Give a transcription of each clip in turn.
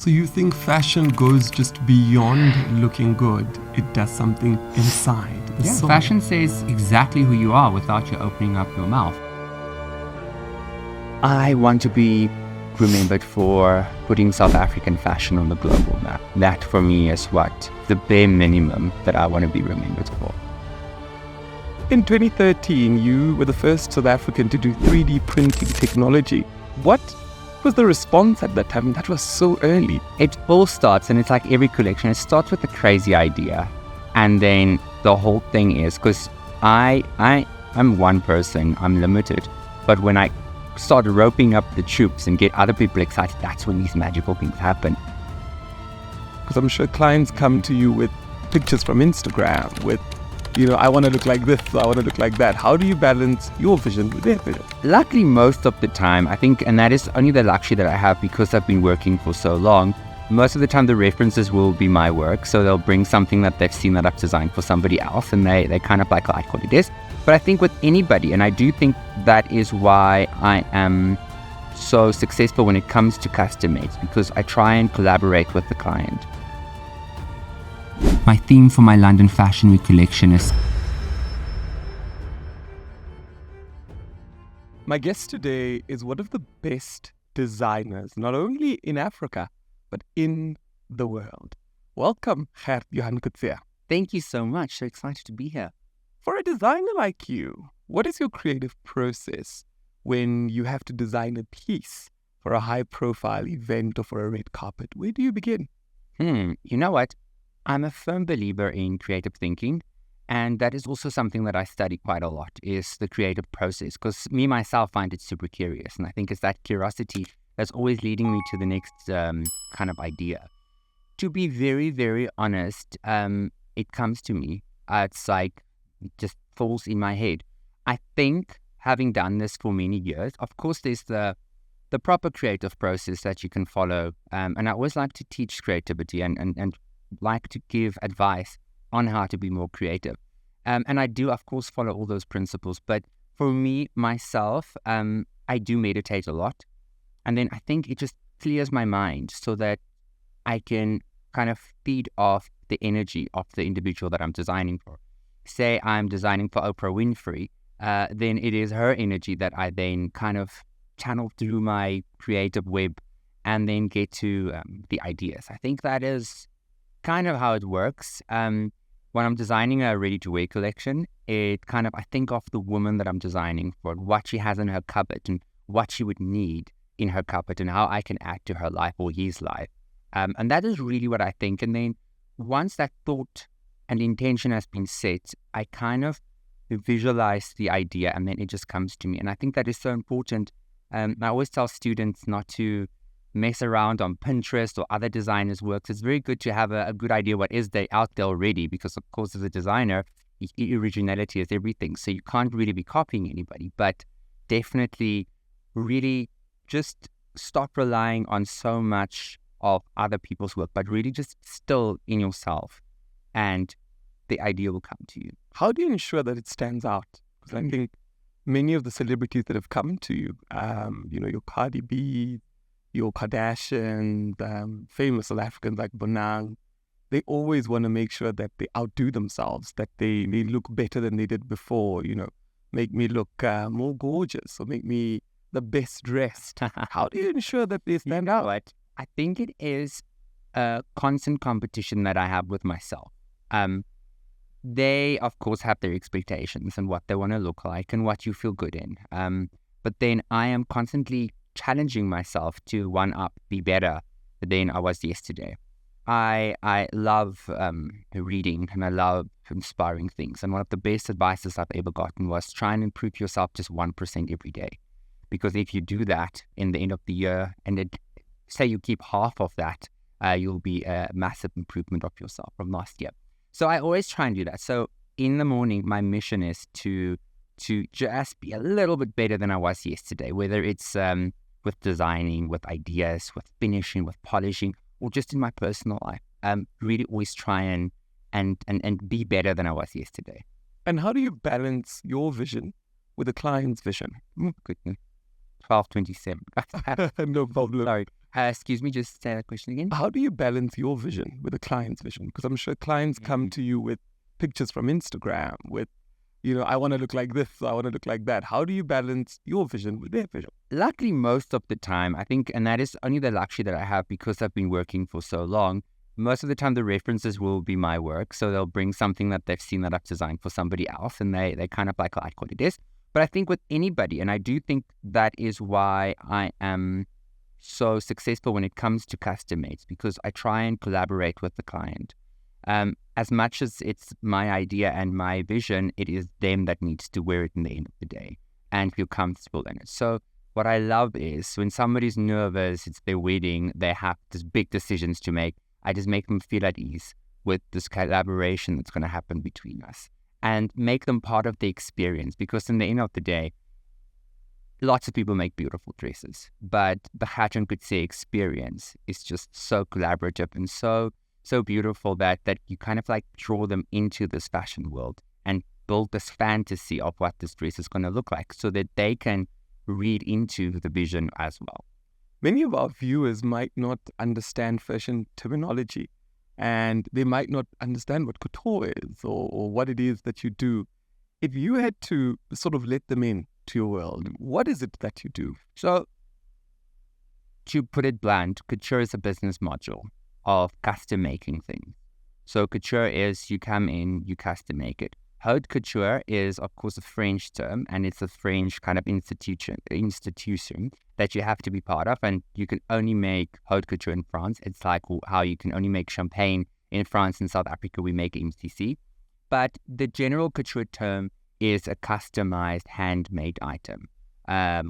So you think fashion goes just beyond looking good? It does something inside the soul. Fashion says exactly who you are without you opening up your mouth. I want to be remembered for putting South African fashion on the global map. That for me is what the bare minimum that I want to be remembered for. In 2013, you were the first South African to do 3D printing technology. What was the response at that time? That was so early. It all starts, and it's like every collection, it starts with a crazy idea. And then the whole thing is, because I'm one person, I'm limited. But when I start roping up the troops and get other people excited, that's when these magical things happen. Because I'm sure clients come to you with pictures from Instagram, with, I want to look like this, I want to look like that. How do you balance your vision with their vision? Luckily, most of the time, I think, and that is only the luxury that I have because I've been working for so long, most of the time the references will be my work. So they'll bring something that they've seen that I've designed for somebody else, and they kind of like what it is. But I think with anybody, and I do think that is why I am so successful when it comes to custom made, because I try and collaborate with the client. My theme for my London Fashion Week collection is... My guest today is one of the best designers, not only in Africa, but in the world. Welcome, Gert-Johan Coetzee. Thank you so much. So excited to be here. For a designer like you, what is your creative process when you have to design a piece for a high-profile event or for a red carpet? Where do you begin? You know what? I'm a firm believer in creative thinking, and that is also something that I study quite a lot, is the creative process, because me, myself, find it super curious, and I think it's that curiosity that's always leading me to the next kind of idea. To be very, very honest, it comes to me. It's like, it just falls in my head. I think, having done this for many years, of course, there's the proper creative process that you can follow, and I always like to teach creativity and like to give advice on how to be more creative. And I do, of course, follow all those principles. But for me, myself, I do meditate a lot. And then I think it just clears my mind so that I can kind of feed off the energy of the individual that I'm designing for. Say I'm designing for Oprah Winfrey, then it is her energy that I then kind of channel through my creative web and then get to the ideas. I think that is kind of how it works. When I'm designing a ready-to-wear collection, I think of the woman that I'm designing for, what she has in her cupboard and what she would need in her cupboard and how I can add to her life or his life. And that is really what I think. And then once that thought and intention has been set, I kind of visualize the idea and then it just comes to me. And I think that is so important. I always tell students not to mess around on Pinterest or other designers' works. It's very good to have a good idea what is there out there already, because of course as a designer, originality is everything. So you can't really be copying anybody, but definitely really just stop relying on so much of other people's work, but really just still in yourself and the idea will come to you. How do you ensure that it stands out? Because I think many of the celebrities that have come to you, your Cardi B, your Kardashians, famous South Africans like Bonang, they always want to make sure that they outdo themselves, that they look better than they did before, make me look more gorgeous or make me the best dressed. How do you ensure that they stand out? Right. I think it is a constant competition that I have with myself. They, of course, have their expectations and what they want to look like and what you feel good in. But then I am constantly challenging myself to one-up, be better than I was yesterday. I love reading and I love inspiring things. And one of the best advices I've ever gotten was try and improve yourself just 1% every day. Because if you do that in the end of the year, and say you keep half of that, you'll be a massive improvement of yourself from last year. So I always try and do that. So in the morning, my mission is to just be a little bit better than I was yesterday, whether it's with designing, with ideas, with finishing, with polishing, or just in my personal life. Really always try and be better than I was yesterday. And how do you balance your vision with the client's vision? Goodness. 12:27. No problem. Sorry. Excuse me, just say that question again. How do you balance your vision with a client's vision? Because I'm sure clients come to you with pictures from Instagram, with, I want to look like this, I want to look like that. How do you balance your vision with their vision? Luckily, most of the time, I think, and that is only the luxury that I have because I've been working for so long, most of the time the references will be my work. So they'll bring something that they've seen that I've designed for somebody else, and they kind of like what it is. But I think with anybody, and I do think that is why I am so successful when it comes to custom mates, because I try and collaborate with the client. As much as it's my idea and my vision, it is them that needs to wear it in the end of the day and feel comfortable in it. So what I love is when somebody's nervous, it's their wedding, they have these big decisions to make, I just make them feel at ease with this collaboration that's going to happen between us and make them part of the experience, because in the end of the day, lots of people make beautiful dresses, but the Coetzee experience is just so collaborative and so beautiful that you kind of like draw them into this fashion world and build this fantasy of what this dress is going to look like so that they can read into the vision as well. Many of our viewers might not understand fashion terminology, and they might not understand what couture is or what it is that you do. If you had to sort of let them in to your world, what is it that you do? So, to put it blunt, couture is a business module of custom making things. So couture is you come in, you custom make it. Haute couture is, of course, a French term, and it's a French kind of institution that you have to be part of, and you can only make haute couture in France. It's like how you can only make champagne in France. In South Africa, we make MCC. But the general couture term is a customized, handmade item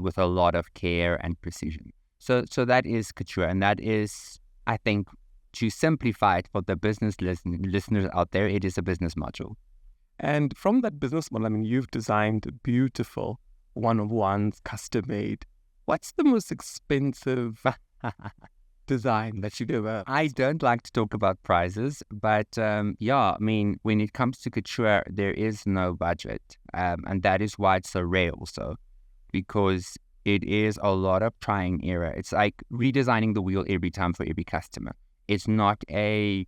with a lot of care and precision. So that is couture, and that is, I think, to simplify it for the business listeners out there, it is a business module. And from that business model, I mean, you've designed beautiful one-of-ones, custom-made. What's the most expensive design that you've ever? I don't like to talk about prices, but I mean, when it comes to couture, there is no budget. And that is why it's so rare also, because it is a lot of trying and error. It's like redesigning the wheel every time for every customer. It's not a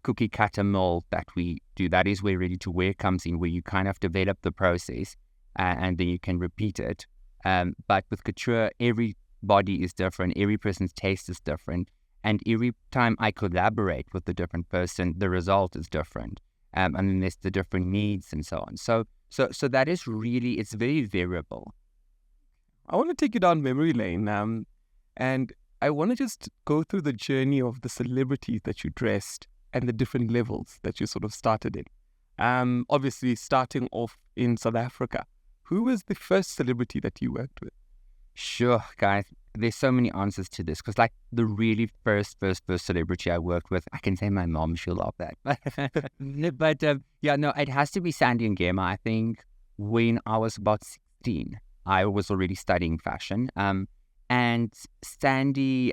cookie cutter mold that we do. That is where ready to wear comes in, where you kind of develop the process and then you can repeat it. But with couture, every body is different, every person's taste is different, and every time I collaborate with a different person, the result is different. And then there's the different needs and so on. So that is really, it's very variable. I want to take you down memory lane, and I want to just go through the journey of the celebrities that you dressed and the different levels that you sort of started in. Obviously, starting off in South Africa, who was the first celebrity that you worked with? Sure, guys. There's so many answers to this, because like the really first celebrity I worked with, I can say my mom, she'll love that. But it has to be Sandy and Gemma. I think when I was about 16, I was already studying fashion. And Sandy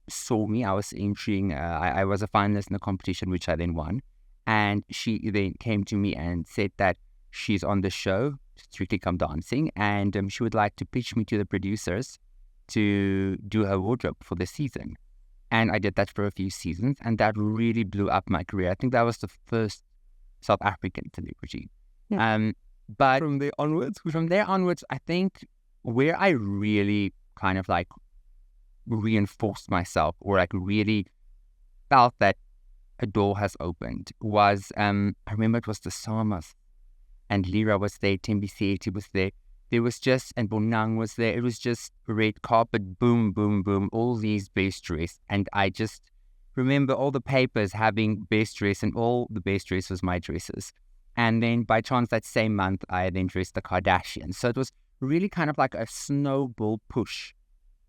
saw me. I was entering, I was a finalist in a competition, which I then won. And she then came to me and said that she's on the show, Strictly Come Dancing, and she would like to pitch me to the producers to do her wardrobe for the season. And I did that for a few seasons, and that really blew up my career. I think that was the first South African celebrity. Yeah. But from there onwards, I think where I really kind of like reinforced myself, or like really felt that a door has opened, was I remember it was the Samas, and Lira was there, Tembiseti was there. There was just, and Bonang was there. It was just red carpet, boom, boom, boom, all these best dress. And I just remember all the papers having best dress, and all the best dress was my dresses. And then by chance that same month, I then dressed the Kardashians. So it was really kind of like a snowball push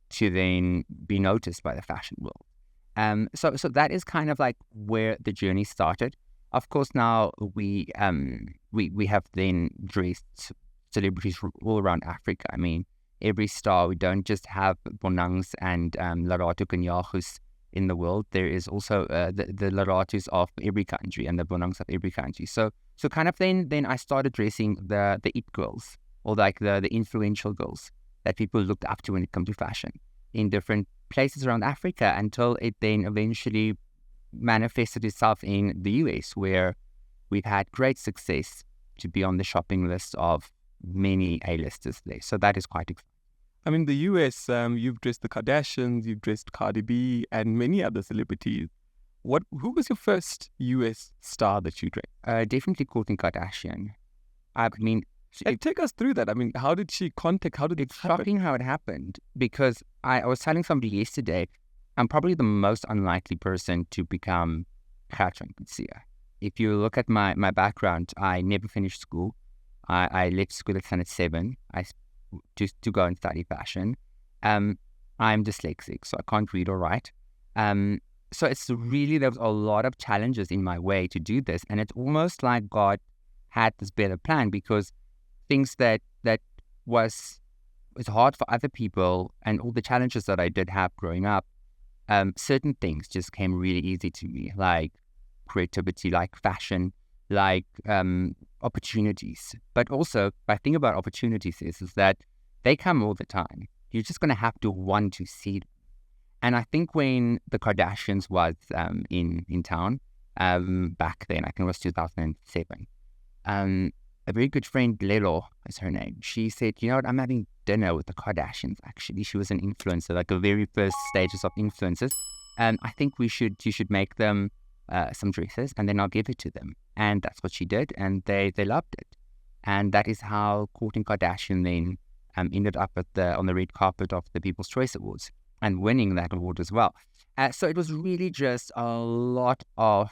to then be noticed by the fashion world. So that is kind of like where the journey started. Of course, now we have then dressed celebrities all around Africa. I mean, every star, we don't just have Bonangs and Lerato Kanyahus in the world. There is also the Leratos of every country and the Bonangs of every country. So kind of then I started dressing the it girls, or like the influential girls that people looked up to when it comes to fashion in different places around Africa until it then eventually manifested itself in the US, where we've had great success to be on the shopping list of many A-listers there. So that is quite exciting. I mean, the US, you've dressed the Kardashians, you've dressed Cardi B, and many other celebrities. Who was your first US star that you dressed? Definitely Kourtney Kardashian. I mean, take us through that. I mean, how did she contact? How did it happen? It's shocking how it happened, because I was telling somebody yesterday, I'm probably the most unlikely person to become Couture and Coetzee. If you look at my background, I never finished school. I left school at standard 7. Just to go and study fashion. I'm dyslexic, so I can't read or write. So it's really, there was a lot of challenges in my way to do this. And it's almost like God had this better plan, because things that was hard for other people and all the challenges that I did have growing up, certain things just came really easy to me, like creativity, like fashion, like opportunities. But also, the thing about opportunities is that they come all the time. You're just going to have to want to see them. And I think when the Kardashians was in town back then, I think it was 2007, a very good friend, Lelo is her name, she said, you know what, I'm having dinner with the Kardashians, actually. She was an influencer, like the very first stages of influencers. I think you should make them some dresses, and then I'll give it to them. And that's what she did, and they loved it. And that is how Kourtney Kardashian then ended up on the red carpet of the People's Choice Awards and winning that award as well. So it was really just a lot of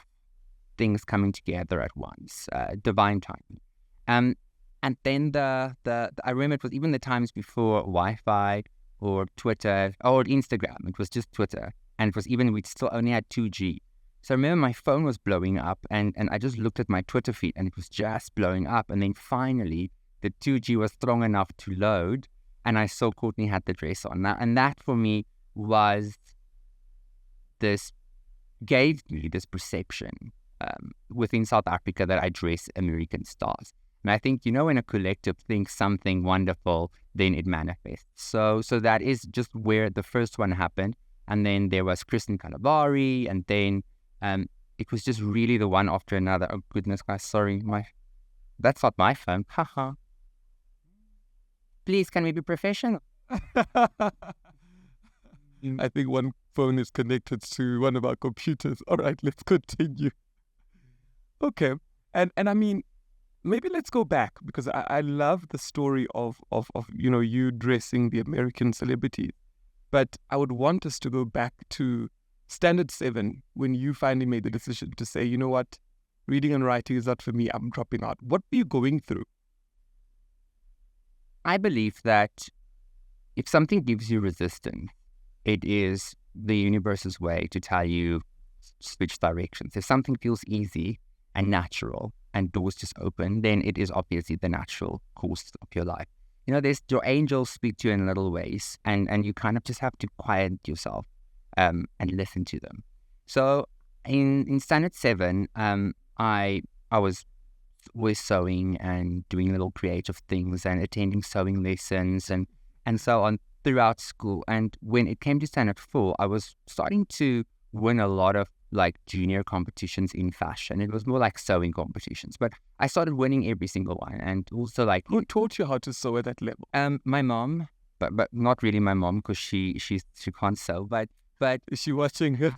things coming together at once, divine timing. And then I remember it was even the times before Wi-Fi or Twitter or Instagram. It was just Twitter, and it was even, we still only had 2G. So I remember my phone was blowing up, and I just looked at my Twitter feed, and it was just blowing up. And then finally, the 2G was strong enough to load, and I saw Kourtney had the dress on. Now, and that for me gave me this perception within South Africa that I dress American stars. And I think, when a collective thinks something wonderful, then it manifests. So that is just where the first one happened. And then there was Kristen Kalabari, and then it was just really the one after another. Oh, goodness, guys, sorry. That's not my phone. Haha. Please, can we be professional? I think one phone is connected to one of our computers. All right, let's continue. Okay. And I mean, maybe let's go back, because I love the story of you dressing the American celebrities. But I would want us to go back to standard 7, when you finally made the decision to say, you know what, reading and writing is not for me, I'm dropping out. What were you going through? I believe that if something gives you resistance, it is the universe's way to tell you switch directions. If something feels easy and natural and doors just open, then it is obviously the natural course of your life. There's your angels speak to you in little ways, and you kind of just have to quiet yourself and listen to them. So in standard 7, I was always sewing and doing little creative things and attending sewing lessons and so on throughout school. And when it came to standard 4, I was starting to win a lot of junior competitions in fashion. It was more like sewing competitions, but I started winning every single one. And also who taught you how to sew at that level? My mom, but not really my mom, because she can't sew. But is she watching?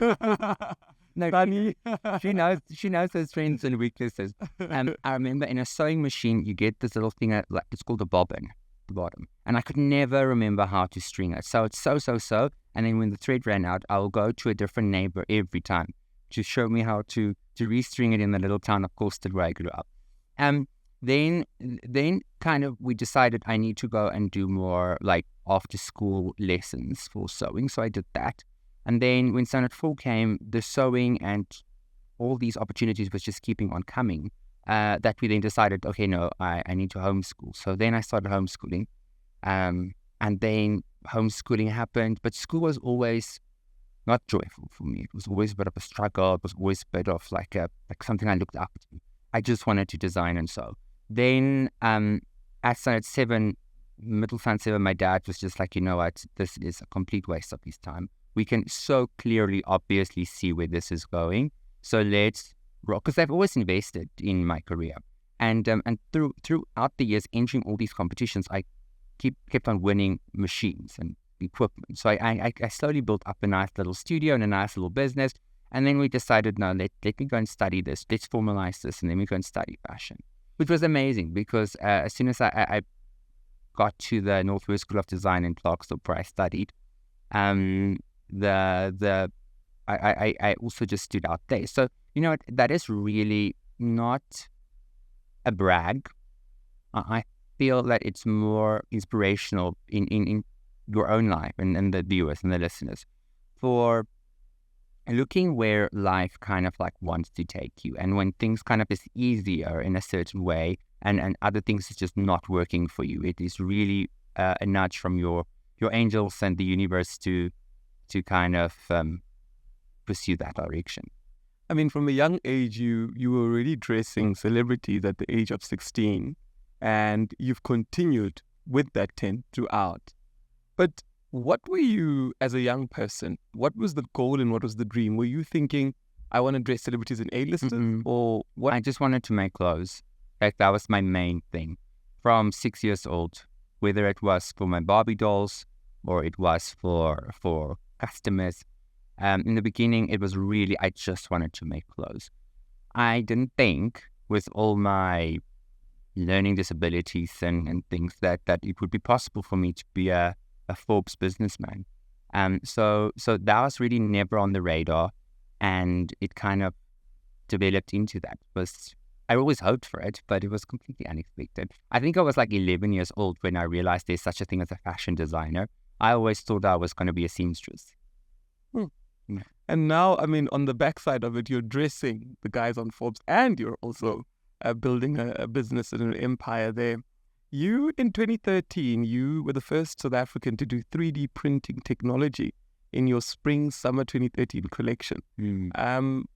No, Funny. she knows her strengths and weaknesses. I remember in a sewing machine you get this little thing it's called a bobbin, the bottom, and I could never remember how to string it. So it's sew, and then when the thread ran out, I will go to a different neighbor every time to show me how to restring it in the little town of Colston where I grew up. Then kind of we decided I need to go and do more after school lessons for sewing. So I did that. And then when standard 4 came, the sewing and all these opportunities was just keeping on coming. That we then decided, okay, no, I need to homeschool. So then I started homeschooling. And then homeschooling happened, but school was always not joyful for me. It was always a bit of a struggle. It was always a bit of like something I looked up to. I just wanted to design and sew. Then at standard 7, middle standard 7, my dad was just like, you know what, this is a complete waste of his time. we can so clearly, obviously see where this is going. So let's rock, because I've always invested in my career. And throughout the years, entering all these competitions, I kept on winning machines and equipment. So I slowly built up a nice little studio and a nice little business. And then we decided, no, let me go and study this. Let's formalize this. And then we go and study fashion, which was amazing because as soon as I got to the Northwest School of Design in Clarksville, where I studied, I also just stood out there. So, you know, that is really not a brag. I feel that it's more inspirational in your own life and the viewers and the listeners for looking where life kind of like wants to take you. And when things kind of is easier in a certain way and other things is just not working for you, it is really a nudge from your angels and the universe to kind of pursue that direction. I mean, from a young age, you were already dressing celebrities at the age of 16, and you've continued with that trend throughout. But what were you, as a young person, what was the goal and what was the dream? Were you thinking, I want to dress celebrities and A-listers, or what? I just wanted to make clothes. Like, that was my main thing. From 6 years old, whether it was for my Barbie dolls or it was for customers. In the beginning, it was really, I just wanted to make clothes. I didn't think, with all my learning disabilities and things, that it would be possible for me to be a Forbes businessman. So that was really never on the radar, and it kind of developed into that. I always hoped for it, but it was completely unexpected. I think I was like 11 years old when I realized there's such a thing as a fashion designer. I always thought I was going to be a seamstress. Yeah. And now, I mean, on the backside of it, you're dressing the guys on Forbes, and you're also building a business and an empire there. You, in 2013, you were the first South African to do 3D printing technology in your spring-summer 2013 collection.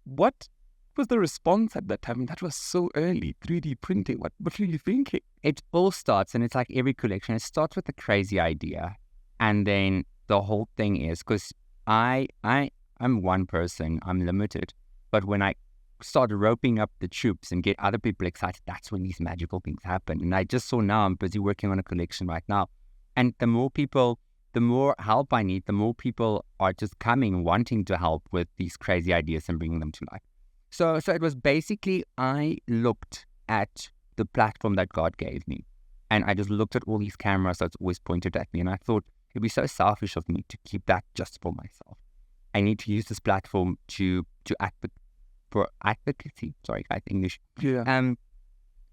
What was the response at that time? That was so early, 3D printing. What were you thinking? It all starts, and it's like every collection, it starts with a crazy idea. And then the whole thing is, because I'm one person, I'm limited. But when I start roping up the troops and get other people excited, that's when these magical things happen. And I just saw now, I'm busy working on a collection right now. And the more people, the more help I need, the more people are just coming, wanting to help with these crazy ideas and bringing them to life. So it was basically, I looked at the platform that God gave me. And I just looked at all these cameras that's always pointed at me. And I thought, it'd be so selfish of me to keep that just for myself. I need to use this platform to for advocacy. Sorry, guys, English. Yeah.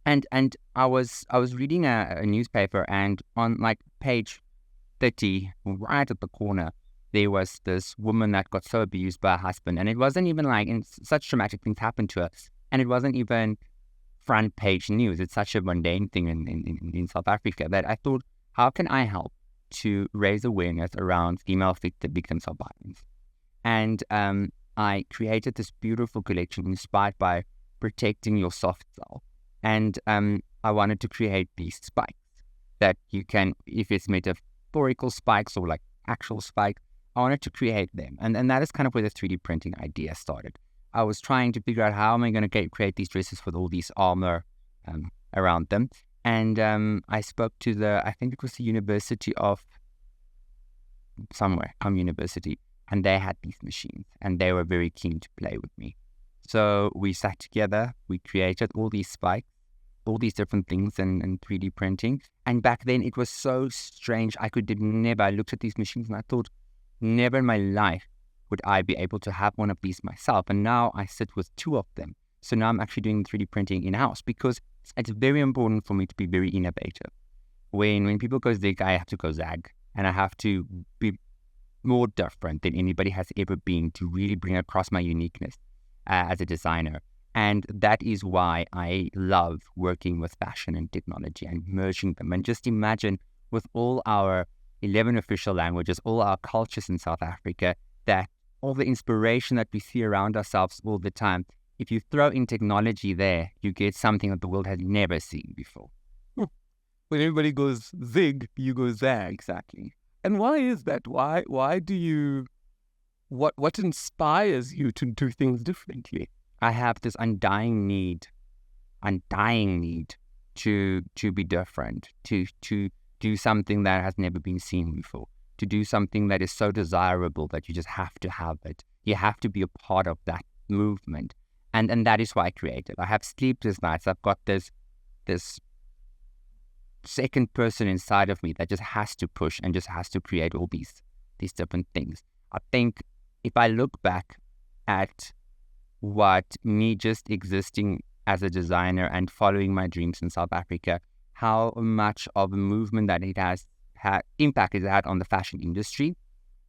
And I was reading a newspaper, and on like page 30, right at the corner, there was this woman that got so abused by her husband, and it wasn't even like, and such traumatic things happened to her, and it wasn't even front page news. It's such a mundane thing in South Africa that I thought, how can I help to raise awareness around female victims of violence? And I created this beautiful collection inspired by protecting your soft cell. And I wanted to create these spikes that you can, if it's metaphorical spikes or like actual spikes, I wanted to create them. And that is kind of where the 3D printing idea started. I was trying to figure out how am I going to create these dresses with all these armor around them. And I spoke to I think it was the University of somewhere, university, and they had these machines, and they were very keen to play with me. So we sat together, we created all these spikes, all these different things and 3D printing. And back then it was so strange. I looked at these machines and I thought, never in my life would I be able to have one of these myself. And now I sit with two of them. So now I'm actually doing 3D printing in-house because it's very important for me to be very innovative. When people go zig, I have to go zag. And I have to be more different than anybody has ever been to really bring across my uniqueness as a designer. And that is why I love working with fashion and technology and merging them. And just imagine, with all our 11 official languages, all our cultures in South Africa, that all the inspiration that we see around ourselves all the time, if you throw in technology there, you get something that the world has never seen before. When everybody goes zig, you go zag. Exactly. And why is that? Why do you what inspires you to do things differently? I have this undying need to be different, to do something that has never been seen before, to do something that is so desirable that you just have to have it. You have to be a part of that movement. And that is why I created. I have sleepless nights. I've got this second person inside of me that just has to push and just has to create all these different things. I think if I look back at what me just existing as a designer and following my dreams in South Africa, how much of a movement that it has had, impact it had on the fashion industry,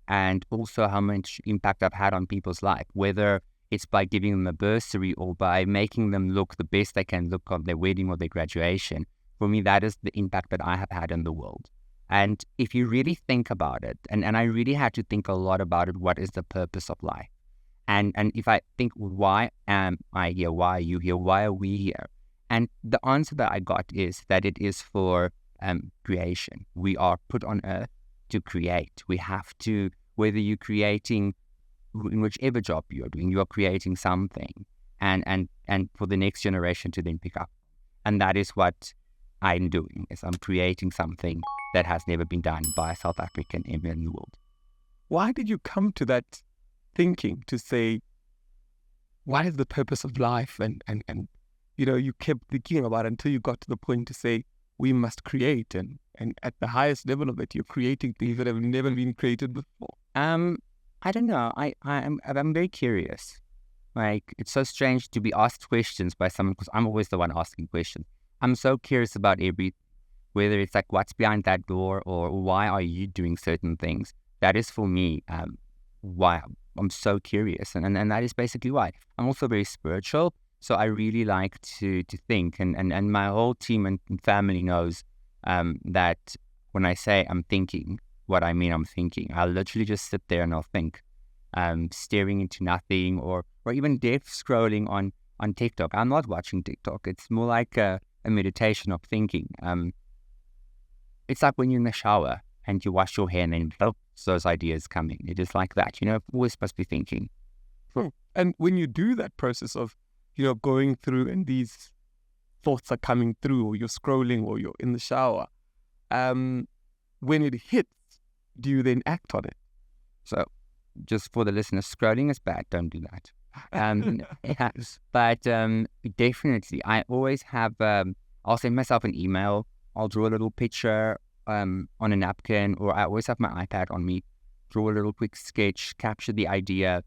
and also how much impact I've had on people's life, whether it's by giving them a bursary or by making them look the best they can look on their wedding or their graduation. For me, that is the impact that I have had in the world. And if you really think about it, and I really had to think a lot about it, what is the purpose of life? And if I think, why am I here? Why are you here? Why are we here? And the answer that I got is that it is for creation. We are put on earth to create. We have to, whether you're creating in whichever job you're doing, you are creating something and for the next generation to then pick up. And that is what I'm doing, is I'm creating something that has never been done by a South African ever in the world. Why did you come to that thinking to say, what is the purpose of life? And you kept thinking about it until you got to the point to say, we must create. And at the highest level of it, you're creating things that have never been created before. I don't know. I'm very curious. Like, it's so strange to be asked questions by someone, because I'm always the one asking questions. I'm so curious about everything, whether it's like what's behind that door or why are you doing certain things. That is for me why I'm so curious, and that is basically why. I'm also very spiritual, so I really like to think, and my whole team and family knows that when I say I'm thinking, what I mean I'm thinking. I'll literally just sit there and I'll think, staring into nothing, or even death scrolling on TikTok. I'm not watching TikTok. It's more like a meditation of thinking. It's like when you're in the shower and you wash your hair and then those ideas coming. It is like that, always supposed to be thinking. And when you do that process of, going through and these thoughts are coming through, or you're scrolling or you're in the shower, when it hits, do you then act on it? So just for the listeners, scrolling is bad. Don't do that. But definitely, I always have, I'll send myself an email. I'll draw a little picture on a napkin, or I always have my iPad on me, draw a little quick sketch, capture the idea,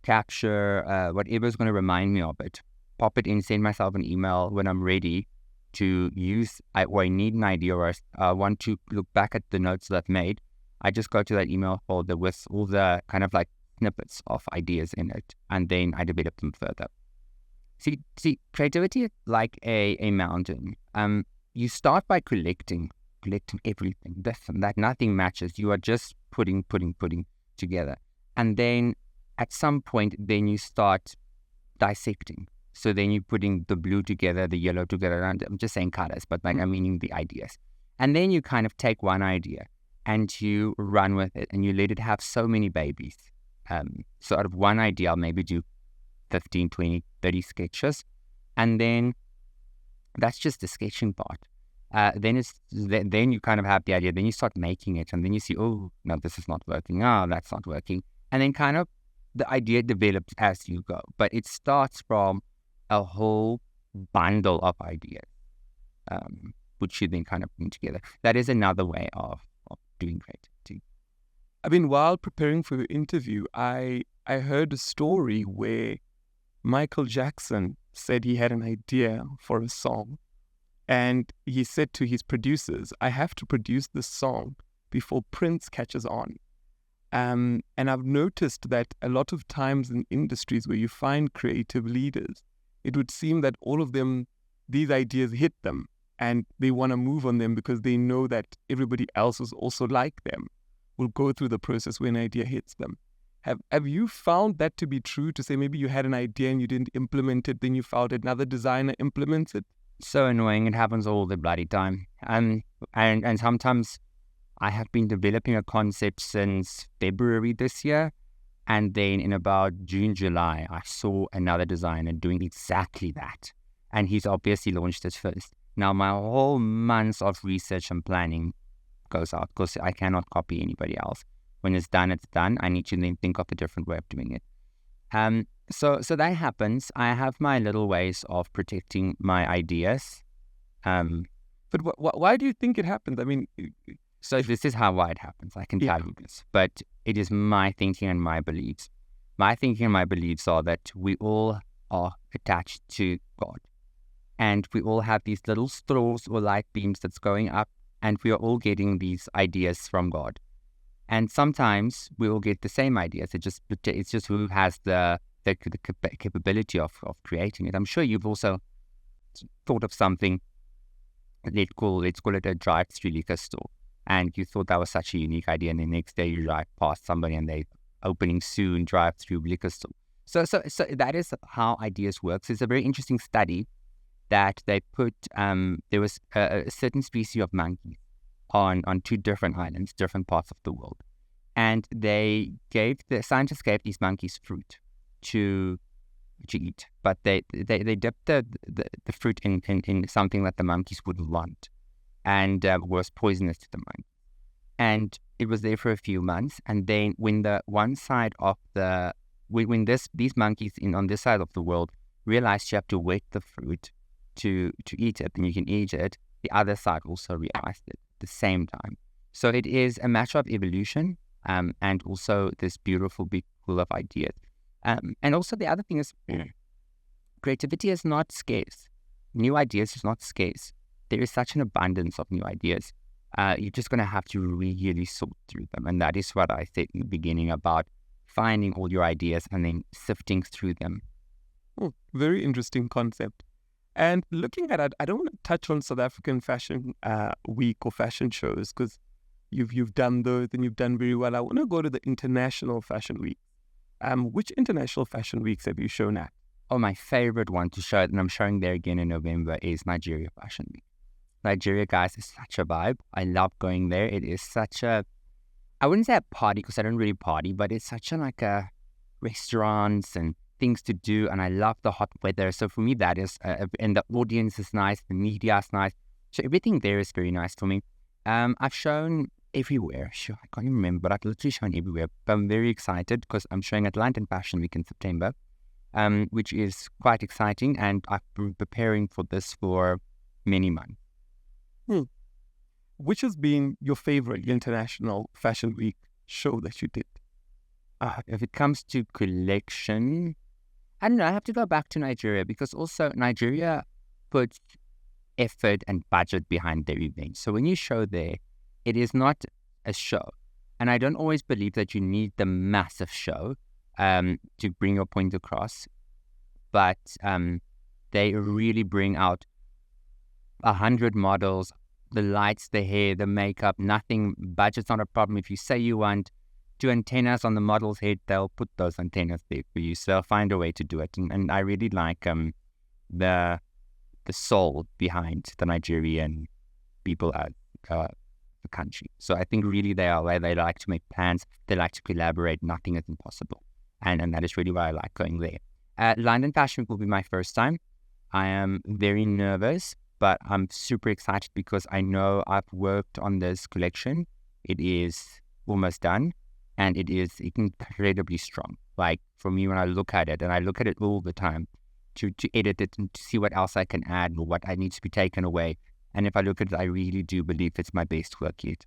capture whatever's going to remind me of it, pop it in, send myself an email when I'm ready to use, or I need an idea, or I want to look back at the notes that I've made. I just go to that email folder with all the kind of like snippets of ideas in it, and then I develop them further. See, creativity is like a mountain. You start by collecting everything, this and that, nothing matches. You are just putting together. And then at some point, then you start dissecting. So then you're putting the blue together, the yellow together. I'm just saying colors, but like I'm meaning the ideas. And then you kind of take one idea and you run with it, and you let it have so many babies. So out of one idea, I'll maybe do 15, 20, 30 sketches. And then that's just the sketching part. Then you kind of have the idea, then you start making it, and then you see, oh, no, this is not working. Oh, that's not working. And then kind of the idea develops as you go. But it starts from a whole bundle of ideas, which you then kind of bring together. That is another way of doing creativity. I mean, while preparing for the interview, I heard a story where Michael Jackson said he had an idea for a song. And he said to his producers, I have to produce this song before Prince catches on. And I've noticed that a lot of times in industries where you find creative leaders, it would seem that all of them, these ideas hit them and they want to move on them because they know that everybody else is also like them, will go through the process when an idea hits them. Have you found that to be true, to say maybe you had an idea and you didn't implement it, then you found another designer implements it? So annoying. It happens all the bloody time. And sometimes I have been developing a concept since February this year, And then in about June, July, I saw another designer doing exactly that. And he's obviously launched it first. Now, my whole months of research and planning goes out because I cannot copy anybody else. When it's done, it's done. I need to then think of a different way of doing it. So that happens. I have my little ways of protecting my ideas. But why do you think it happens? I mean, so this is why it happens. I can tell you this, but it is my thinking and my beliefs. My thinking and my beliefs are that we all are attached to God, and we all have these little straws or light beams that's going up, and we are all getting these ideas from God. And sometimes we all get the same ideas. It's just who has the capability of creating it. I'm sure you've also thought of something. Let's call it a drive-through liquor store. And you thought that was such a unique idea, and the next day you drive past somebody and they opening soon drive-through liquor store. So that is how ideas works. It's a very interesting study that they put. There was a certain species of monkey on 2 different islands, different parts of the world, and the scientists gave these monkeys fruit to eat, but they dipped the fruit in something that the monkeys wouldn't want, and was poisonous to the monkey. And it was there for a few months, and then when the one side of these monkeys on this side of the world realized you have to wet the fruit to eat it, and you can eat it, the other side also realized it at the same time. So it is a matter of evolution, and also this beautiful big pool of ideas. And also the other thing is, creativity is not scarce. New ideas is not scarce. There is such an abundance of new ideas. You're just going to have to really sort through them. And that is what I said in the beginning about finding all your ideas and then sifting through them. Very interesting concept. And looking at it, I don't want to touch on South African Fashion Week or fashion shows because you've done those and you've done very well. I want to go to the International Fashion Week. Which International Fashion Weeks have you shown at? Oh, my favorite one to show, and I'm showing there again in November, is Nigeria Fashion Week. Nigeria, guys, is such a vibe. I love going there. It is such a, I wouldn't say a party because I don't really party, but it's such a restaurants and things to do, and I love the hot weather. So for me, that is, and the audience is nice, the media is nice. So everything there is very nice for me. I've shown everywhere. Sure, I can't even remember, but I've literally shown everywhere. But I'm very excited because I'm showing at London Fashion Week in September, which is quite exciting, and I've been preparing for this for many months. Which has been your favorite International Fashion Week show that you did? If it comes to collection, I don't know, I have to go back to Nigeria because also Nigeria puts effort and budget behind their events. So when you show there, it is not a show. And I don't always believe that you need the massive show to bring your point across. But they really bring out 100 models, the lights, the hair, the makeup, nothing. Budget's not a problem. If you say you want 2 antennas on the model's head, they'll put those antennas there for you. So they'll find a way to do it. And I really like the soul behind the Nigerian people at the country. So I think really they like to make plans. They like to collaborate. Nothing is impossible. And that is really why I like going there. London Fashion Week will be my first time. I am very nervous, but I'm super excited because I know I've worked on this collection. It is almost done, and it is incredibly strong. Like for me, when I look at it, and I look at it all the time to edit it and to see what else I can add or what I need to be taken away. And if I look at it, I really do believe it's my best work yet.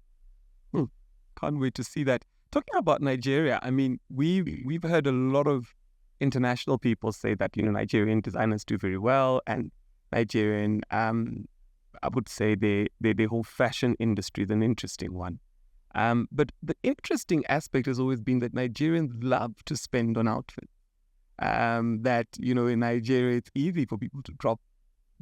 Can't wait to see that. Talking about Nigeria, I mean, we've heard a lot of international people say that, Nigerian designers do very well, and Nigerian, I would say the whole fashion industry is an interesting one. But the interesting aspect has always been that Nigerians love to spend on outfits. That, in Nigeria, it's easy for people to drop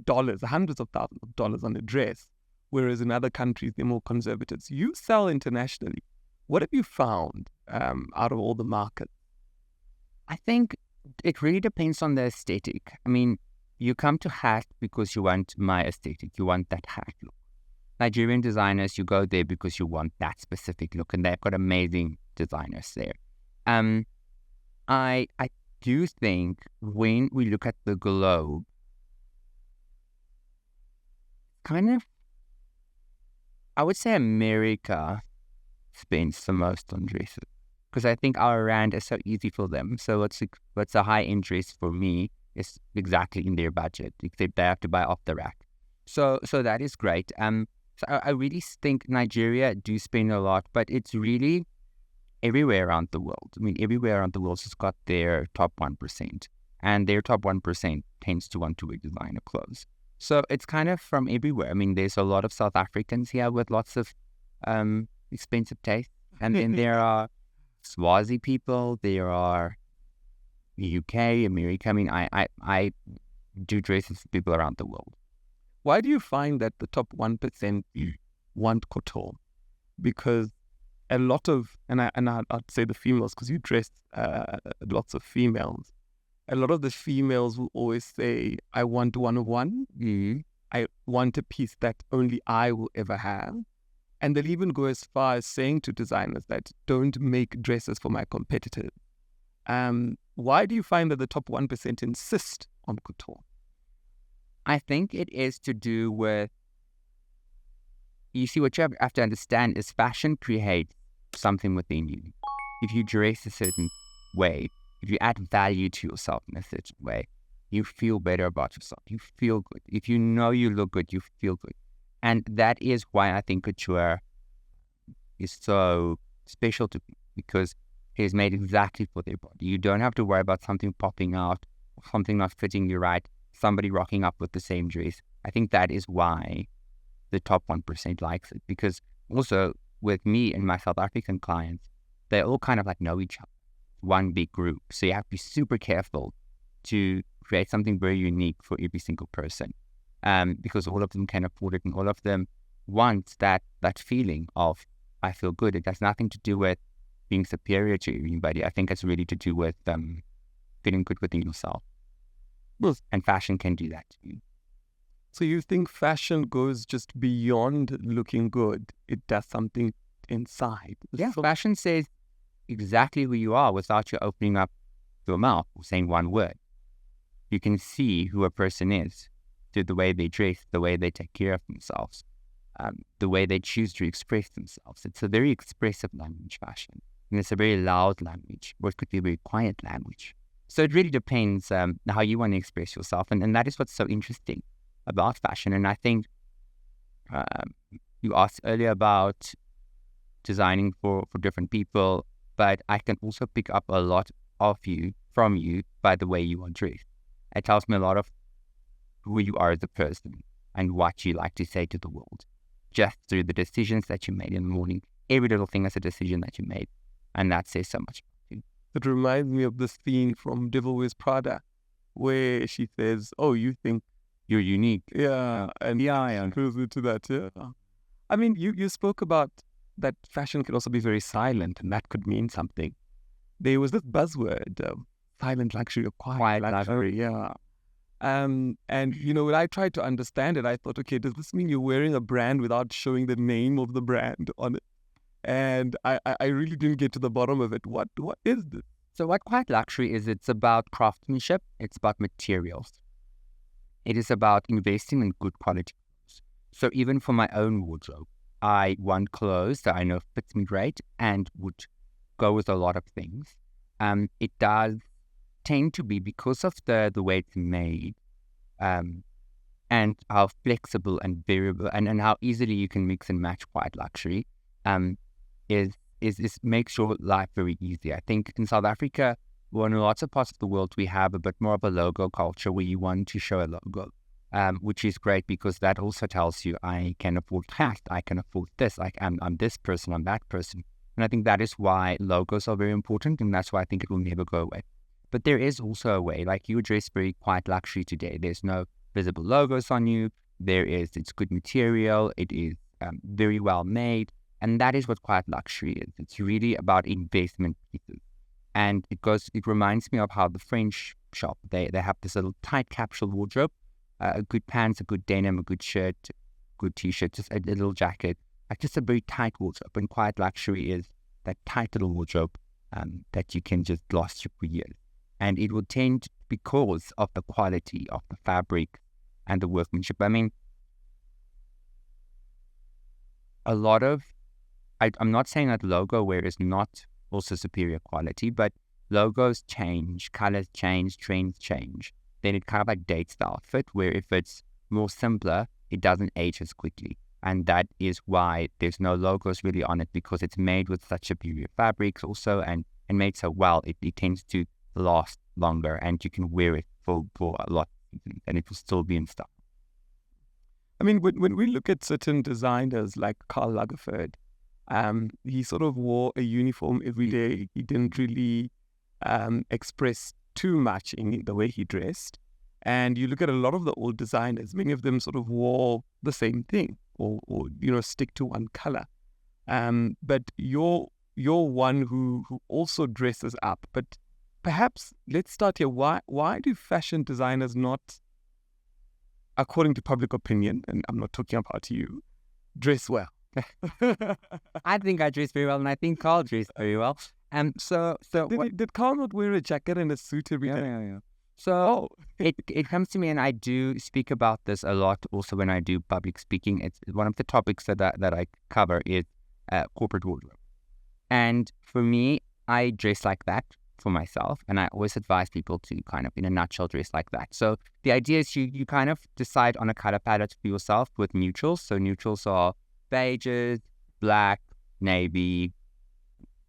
dollars, hundreds of thousands of dollars on a dress, whereas in other countries, they're more conservative. So you sell internationally. What have you found out of all the markets? I think it really depends on the aesthetic. I mean, you come to hat because you want my aesthetic. You want that hat look. Nigerian designers, you go there because you want that specific look, and they've got amazing designers there. I do think when we look at the globe, kind of, I would say America spends the most on dresses because I think our rand is so easy for them. So what's a high-end dress for me is exactly in their budget, except they have to buy off the rack. So that is great. So I really think Nigeria do spend a lot, but it's really everywhere around the world. I mean, everywhere around the world has got their top 1%, and their top 1% tends to want to wear designer clothes. So it's kind of from everywhere. I mean, there's a lot of South Africans here with lots of expensive taste, and then there are Swazi people, there are UK, America. I mean, I do dresses for people around the world. Why do you find that the top 1% want couture? Because a lot of, and I'd say the females, because you dress lots of females, a lot of the females will always say, I want one of one. I want a piece that only I will ever have. And they'll even go as far as saying to designers that don't make dresses for my competitors. Why do you find that the top 1% insist on couture? I think it is to do with, you see, what you have to understand is fashion creates something within you. If you dress a certain way, if you add value to yourself in a certain way, you feel better about yourself. You feel good. If you know you look good, you feel good. And that is why I think couture is so special to me, because it is made exactly for their body. You don't have to worry about something popping out, or something not fitting you right, somebody rocking up with the same dress. I think that is why the top 1% likes it, because also with me and my South African clients, they all kind of like know each other, one big group. So you have to be super careful to create something very unique for every single person, because all of them can afford it and all of them want that feeling of, I feel good. It has nothing to do with being superior to anybody. I think it's really to do with feeling good within yourself. Well, and fashion can do that too. So you think fashion goes just beyond looking good? It does something inside. Yeah, fashion says exactly who you are without you opening up your mouth or saying one word. You can see who a person is through the way they dress, the way they take care of themselves, the way they choose to express themselves. It's a very expressive language, fashion. And it's a very loud language, or it could be a very quiet language. So it really depends how you want to express yourself. And that is what's so interesting about fashion. And I think you asked earlier about designing for different people, but I can also pick up a lot from you by the way you are dressed. It tells me a lot of who you are as a person and what you like to say to the world, just through the decisions that you made in the morning. Every little thing is a decision that you made, and that says so much. It reminds me of this scene from Devil Wears Prada, where she says, "Oh, you think you're unique." Yeah, and yeah, goes into that. Yeah, I mean, you spoke about that fashion can also be very silent, and that could mean something. There was this buzzword, silent luxury or quiet luxury. Yeah. And when I tried to understand it, I thought, okay, does this mean you're wearing a brand without showing the name of the brand on it? And I really didn't get to the bottom of it. What is this? So what quiet luxury is, it's about craftsmanship. It's about materials. It is about investing in good quality clothes. So even for my own wardrobe, I want clothes that I know fits me great and would go with a lot of things. It does tend to be, because of the way it's made, and how flexible and variable and how easily you can mix and match quiet luxury, is makes your life very easy. I think in South Africa, well, in lots of parts of the world, we have a bit more of a logo culture where you want to show a logo, which is great because that also tells you I can afford that, I can afford this, I'm this person, I'm that person. And I think that is why logos are very important, and that's why I think it will never go away. But there is also a way, like you dress very quiet luxury today. There's no visible logos on you. It's good material. It is very well made. And that is what quiet luxury is. It's really about investment pieces. And it reminds me of how the French shop, they have this little tight capsule wardrobe, a good pants, a good denim, a good shirt, good t-shirt, just a little jacket, like just a very tight wardrobe. And quiet luxury is that tight little wardrobe that you can just last you for years. And it will tend, because of the quality of the fabric and the workmanship. I mean, a lot of, I'm not saying that logo wear is not also superior quality, but logos change, colors change, trends change. Then it kind of like dates the outfit, where if it's more simpler, it doesn't age as quickly. And that is why there's no logos really on it, because it's made with such superior fabrics also, and made so well, it tends to last longer, and you can wear it for a lot, and it will still be in stock. I mean, when we look at certain designers like Karl Lagerfeld, he sort of wore a uniform every day. He didn't really express too much in the way he dressed. And you look at a lot of the old designers, many of them sort of wore the same thing, or stick to one color. But you're one who also dresses up. But perhaps let's start here. Why do fashion designers not, according to public opinion, and I'm not talking about you, dress well? I think I dress very well, and I think Carl dressed very well. So did Carl not wear a jacket and a suit every day? Yeah. So it comes to me, and I do speak about this a lot also when I do public speaking. It's one of the topics that I cover is corporate wardrobe. And for me, I dress like that for myself, and I always advise people to kind of, in a nutshell, dress like that. So the idea is you kind of decide on a color palette for yourself with neutrals. So neutrals are beiges, black, navy.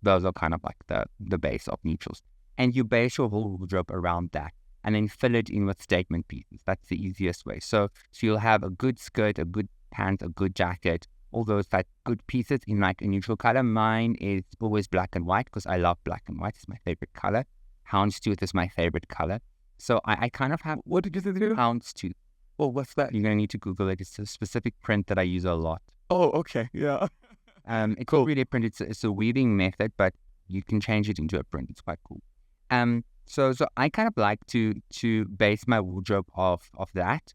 Those are kind of like the base of neutrals. And you base your whole wardrobe around that, and then fill it in with statement pieces. That's the easiest way. So you'll have a good skirt, a good pant, a good jacket, all those like good pieces in like a neutral color. Mine is always black and white, because I love black and white. It's my favorite color. Houndstooth is my favorite color. So I kind of have... What did you say? Houndstooth. Oh, what's that? You're going to need to Google it. It's a specific print that I use a lot. Oh, okay. Yeah. It's not really a print. It's a weaving method, but you can change it into a print. It's quite cool. So I kind of like to base my wardrobe off of that.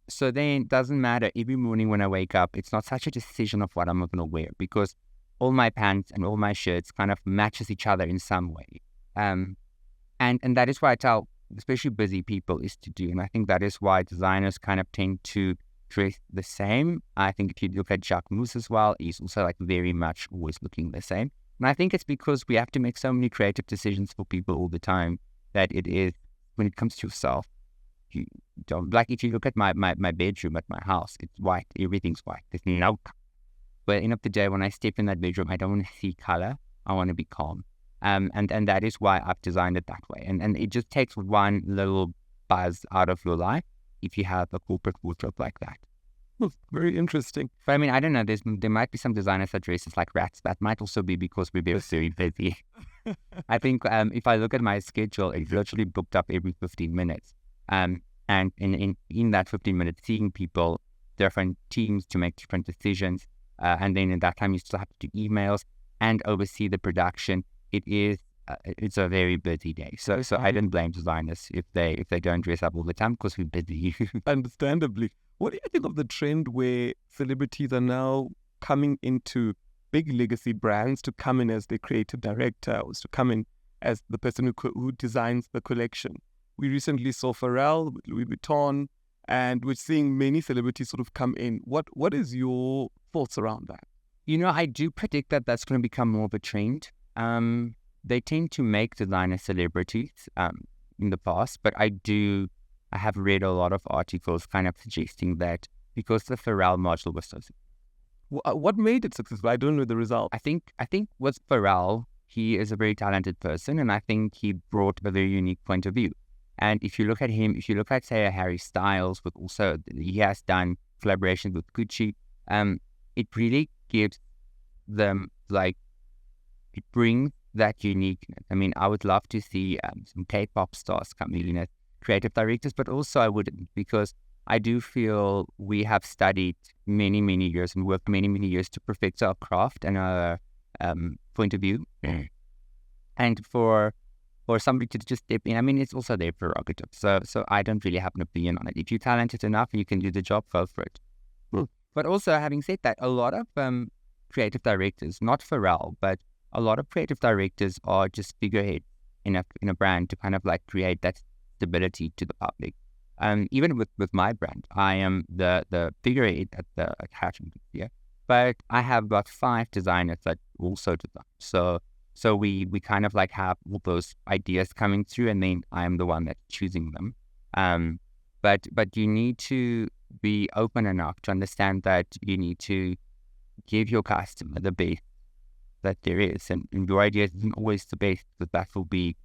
So then it doesn't matter. Every morning when I wake up, it's not such a decision of what I'm going to wear, because all my pants and all my shirts kind of matches each other in some way. And that is why I tell, especially busy people, is to do. And I think that is why designers kind of tend to dress the same. I think if you look at Jacques Mus as well, he's also like very much always looking the same. And I think it's because we have to make so many creative decisions for people all the time, that it is, when it comes to yourself, you don't, like if you look at my bedroom at my house, it's white, everything's white, there's no color. But at the end of the day, when I step in that bedroom, I don't want to see color, I want to be calm. And that is why I've designed it that way. And it just takes one little buzz out of your life if you have a corporate wardrobe like that. Very interesting. But I mean, I don't know, there might be some designers that dresses like rats. That might also be because we're very busy. I think if I look at my schedule, it's literally booked up every 15 minutes. And in that 15 minutes, seeing people, different teams to make different decisions. And then in that time, you still have to do emails and oversee the production. It's a very busy day. So I don't blame designers if they don't dress up all the time, because we're busy. Understandably. What do you think of the trend where celebrities are now coming into big legacy brands to come in as the creative director, or to come in as the person who designs the collection? We recently saw Pharrell with Louis Vuitton, and we're seeing many celebrities sort of come in. What is your thoughts around that? I do predict that that's going to become more of a trend. They tend to make designer celebrities in the past, but I have read a lot of articles kind of suggesting that because the Pharrell module was so successful. What made it successful? I don't know the result. I think with Pharrell, he is a very talented person, and I think he brought a very unique point of view. And if you look at him, say, a Harry Styles, with also, he has done collaborations with Couture, it really gives them, like, it brings that uniqueness. I mean, I would love to see some K-pop stars coming in as creative directors, but also I wouldn't, because I do feel we have studied many, many years and worked many, many years to perfect our craft and our point of view. And for somebody to just step in, I mean, it's also their prerogative. So I don't really have an opinion on it. If you're talented enough and you can do the job, go for it. But also, having said that, a lot of creative directors, not Pharrell, but a lot of creative directors are just figurehead in a brand to kind of like create that stability to the public. Even with my brand, I am the figurehead at the Hatching, yeah. But I have about 5 designers that also design. So we kind of like have all those ideas coming through, and then I'm the one that's choosing them. But you need to be open enough to understand that you need to give your customer the best that there is, and your idea isn't always the best, but that will be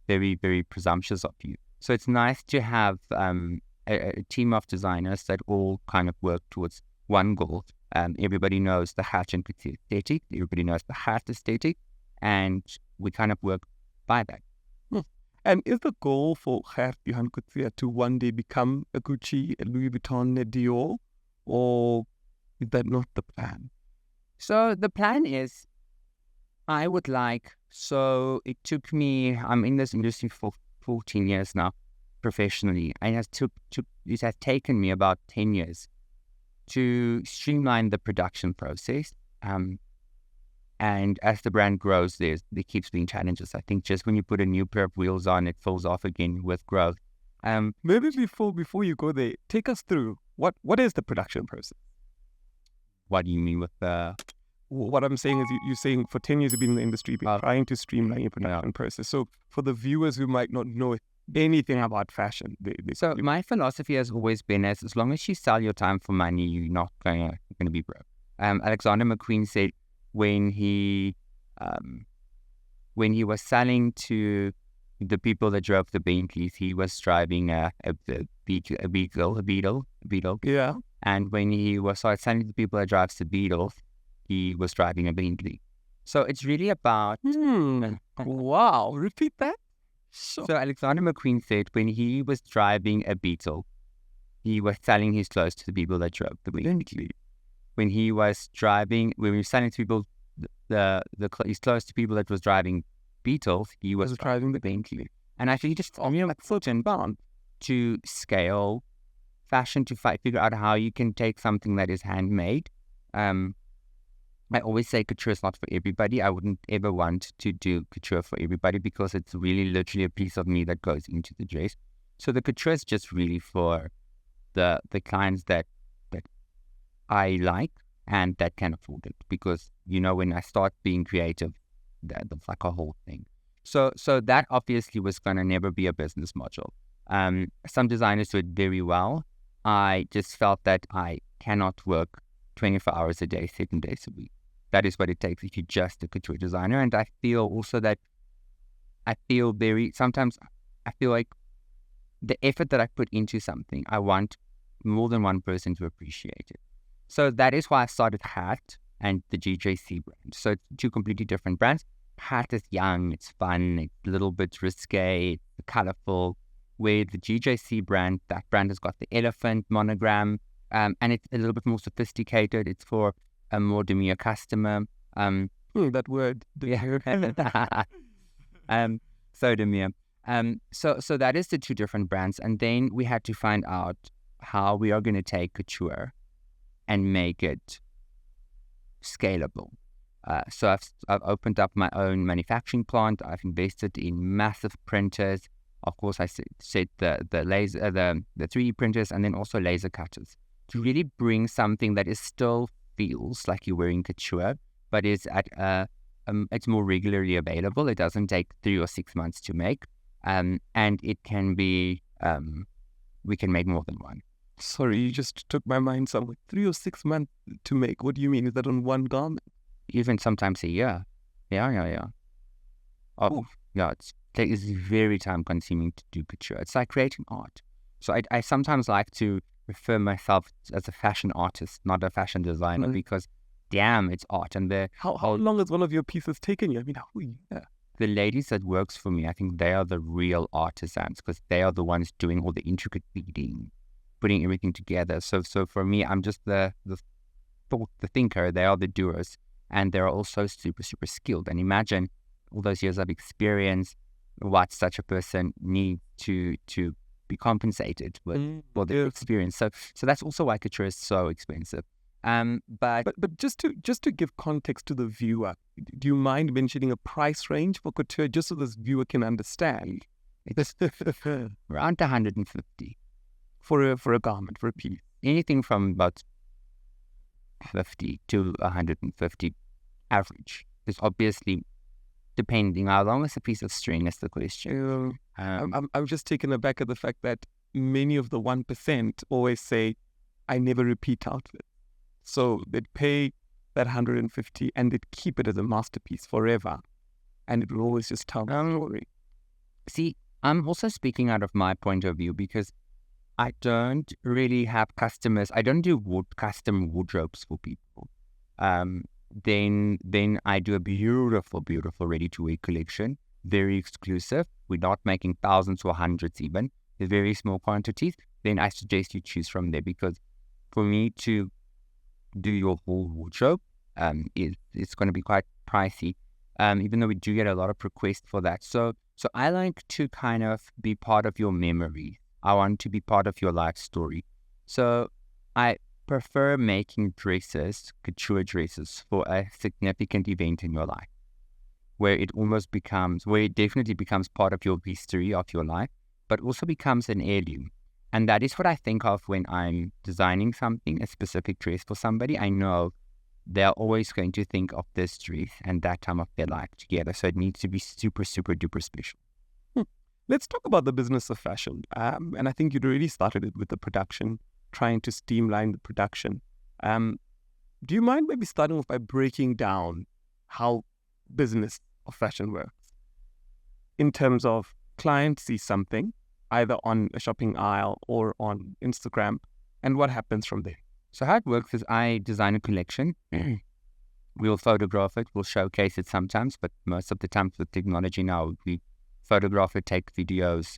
very, very presumptuous of you. So it's nice to have a team of designers that all kind of work towards one goal. Everybody knows the hat and Coetzee aesthetic. Everybody knows the hat aesthetic, and we kind of work by that. And is the goal for Gert-Johan Coetzee to one day become a Gucci, a Louis Vuitton, a Dior, or is that not the plan? So the plan is, I would like, so it took me, I'm in this industry for 14 years now, professionally, and it has taken me about 10 years to streamline the production process. And as the brand grows, there keeps being challenges. I think just when you put a new pair of wheels on, it falls off again with growth. Maybe before you go there, take us through what is the production process? What do you mean with the... What I'm saying is you're saying for 10 years you've been in the industry, been trying to streamline your production process. So for the viewers who might not know anything about fashion, So my philosophy has always been as long as you sell your time for money, you're not going to be broke. Alexander McQueen said when he was selling to the people that drove the Bentleys, he was driving a Beetle. Yeah. And when he started selling to the people that drives the Beetles, he was driving a Bentley. So it's really about... Wow. Repeat that? So Alexander McQueen said when he was driving a Beetle, he was selling his clothes to the people that drove the Bentley. When he was selling to people his clothes to people that was driving Beetles, he was driving the Bentley. And actually just important to scale fashion, to figure out how you can take something that is handmade. I always say couture is not for everybody. I wouldn't ever want to do couture for everybody because it's really literally a piece of me that goes into the dress. So the couture is just really for the clients that I like and that can afford it. Because, when I start being creative, that's like a whole thing. So that obviously was going to never be a business module. Some designers do it very well. I just felt that I cannot work 24 hours a day, 7 days a week. That is what it takes if you're just a couture designer. And I feel also that sometimes I feel like the effort that I put into something, I want more than one person to appreciate it. So that is why I started Hat and the GJC brand. So it's 2 completely different brands. Hat is young, it's fun, it's a little bit risque, it's colorful. Where the GJC brand, that brand has got the elephant monogram, and it's a little bit more sophisticated. It's for a more demure customer. That word. Yeah. So demure. So that is the 2 different brands. And then we had to find out how we are going to take couture and make it scalable. So I've opened up my own manufacturing plant. I've invested in massive printers. Of course, I said the laser, the 3D printers, and then also laser cutters to really bring something that is still feels like you're wearing couture, but is at it's more regularly available. It doesn't take 3 or 6 months to make, and it can be we can make more than one. Sorry, you just took my mind somewhere. 3 or 6 months to make. What do you mean? Is that on one garment? Even sometimes a year. Yeah. Oh, yeah. It's very time consuming to do couture. It's like creating art. So I sometimes like to refer myself as a fashion artist, not a fashion designer, because damn, it's art. And how long has one of your pieces taken you? I mean, the ladies that works for me, I think they are the real artisans because they are the ones doing all the intricate beading, putting everything together. So for me, I'm just the thinker. They are the doers, and they're also super, super skilled. And imagine all those years of experience, what such a person needs to be compensated with for the experience. So that's also why couture is so expensive. But just to give context to the viewer, do you mind mentioning a price range for couture just so this viewer can understand? it's around 150. For a garment, for a piece. Anything from about 50 to 150 average. It's obviously depending how long is a piece of string is the question. I'm just taken aback at the fact that many of the 1% always say, I never repeat outfit. So they'd pay that 150 and they'd keep it as a masterpiece forever. And it will always just tell the story. See, I'm also speaking out of my point of view because I don't really have customers. I don't do custom wardrobes for people. Then I do a beautiful, beautiful ready-to-wear collection, very exclusive. We're not making thousands or hundreds even. They're very small quantities. Then I suggest you choose from there because for me to do your whole wardrobe, it's going to be quite pricey. Even though we do get a lot of requests for that. So I like to kind of be part of your memory. I want to be part of your life story. So I prefer making dresses, couture dresses, for a significant event in your life, where it definitely becomes part of your history of your life, but also becomes an heirloom. And that is what I think of when I'm designing something, a specific dress for somebody. I know they're always going to think of this dress and that time of their life together. So it needs to be super, super duper special. Let's talk about the business of fashion. And I think you'd already started it with the production, trying to streamline the production. Do you mind maybe starting off by breaking down how business of fashion works? In terms of clients see something, either on a shopping aisle or on Instagram, and what happens from there? So how it works is I design a collection. We'll photograph it, we'll showcase it sometimes, but most of the time with technology now, we photograph it, take videos,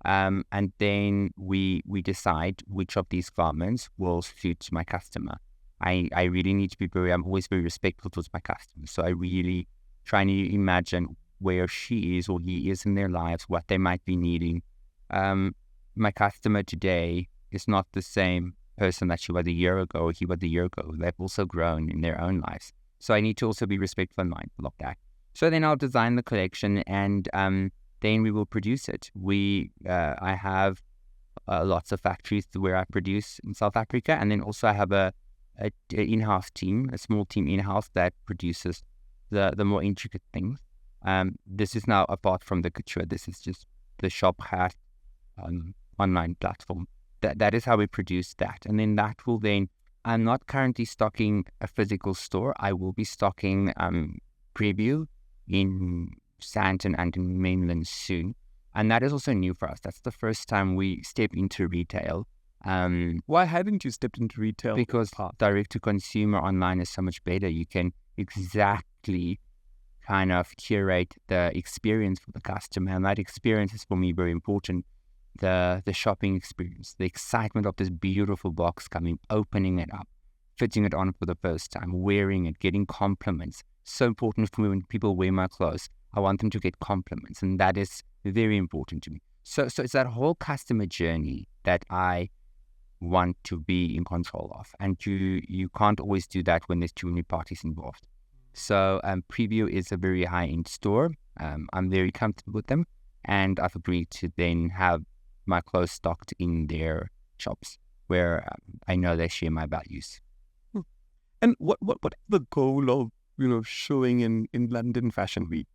and then we decide which of these garments will suit my customer. I really need to be I'm always very respectful towards my customers. So I really try to imagine where she is or he is in their lives, what they might be needing. My customer today is not the same person that she was a year ago or he was a year ago. They've also grown in their own lives. So I need to also be respectful and mindful of that. So then I'll design the collection and then we will produce it. I have lots of factories where I produce in South Africa, and then also I have a in-house team, a small team in-house that produces the more intricate things. This is now apart from the couture. This is just the shop hat online platform. That is how we produce that. And then that will then, I'm not currently stocking a physical store. I will be stocking Preview in Sandton and in Mainland soon. And that is also new for us. That's the first time we step into retail. Why hadn't you stepped into retail? Because direct to consumer online is so much better. You can exactly kind of curate the experience for the customer. And that experience is for me very important. The shopping experience, the excitement of this beautiful box coming, opening it up, fitting it on for the first time, wearing it, getting compliments. So important for me when people wear my clothes. I want them to get compliments, and that is very important to me. So it's that whole customer journey that I want to be in control of, and you can't always do that when there's too many parties involved. So Preview is a very high-end store. I'm very comfortable with them, and I've agreed to then have my clothes stocked in their shops where I know they share my values. And what is the goal of showing in London Fashion Week,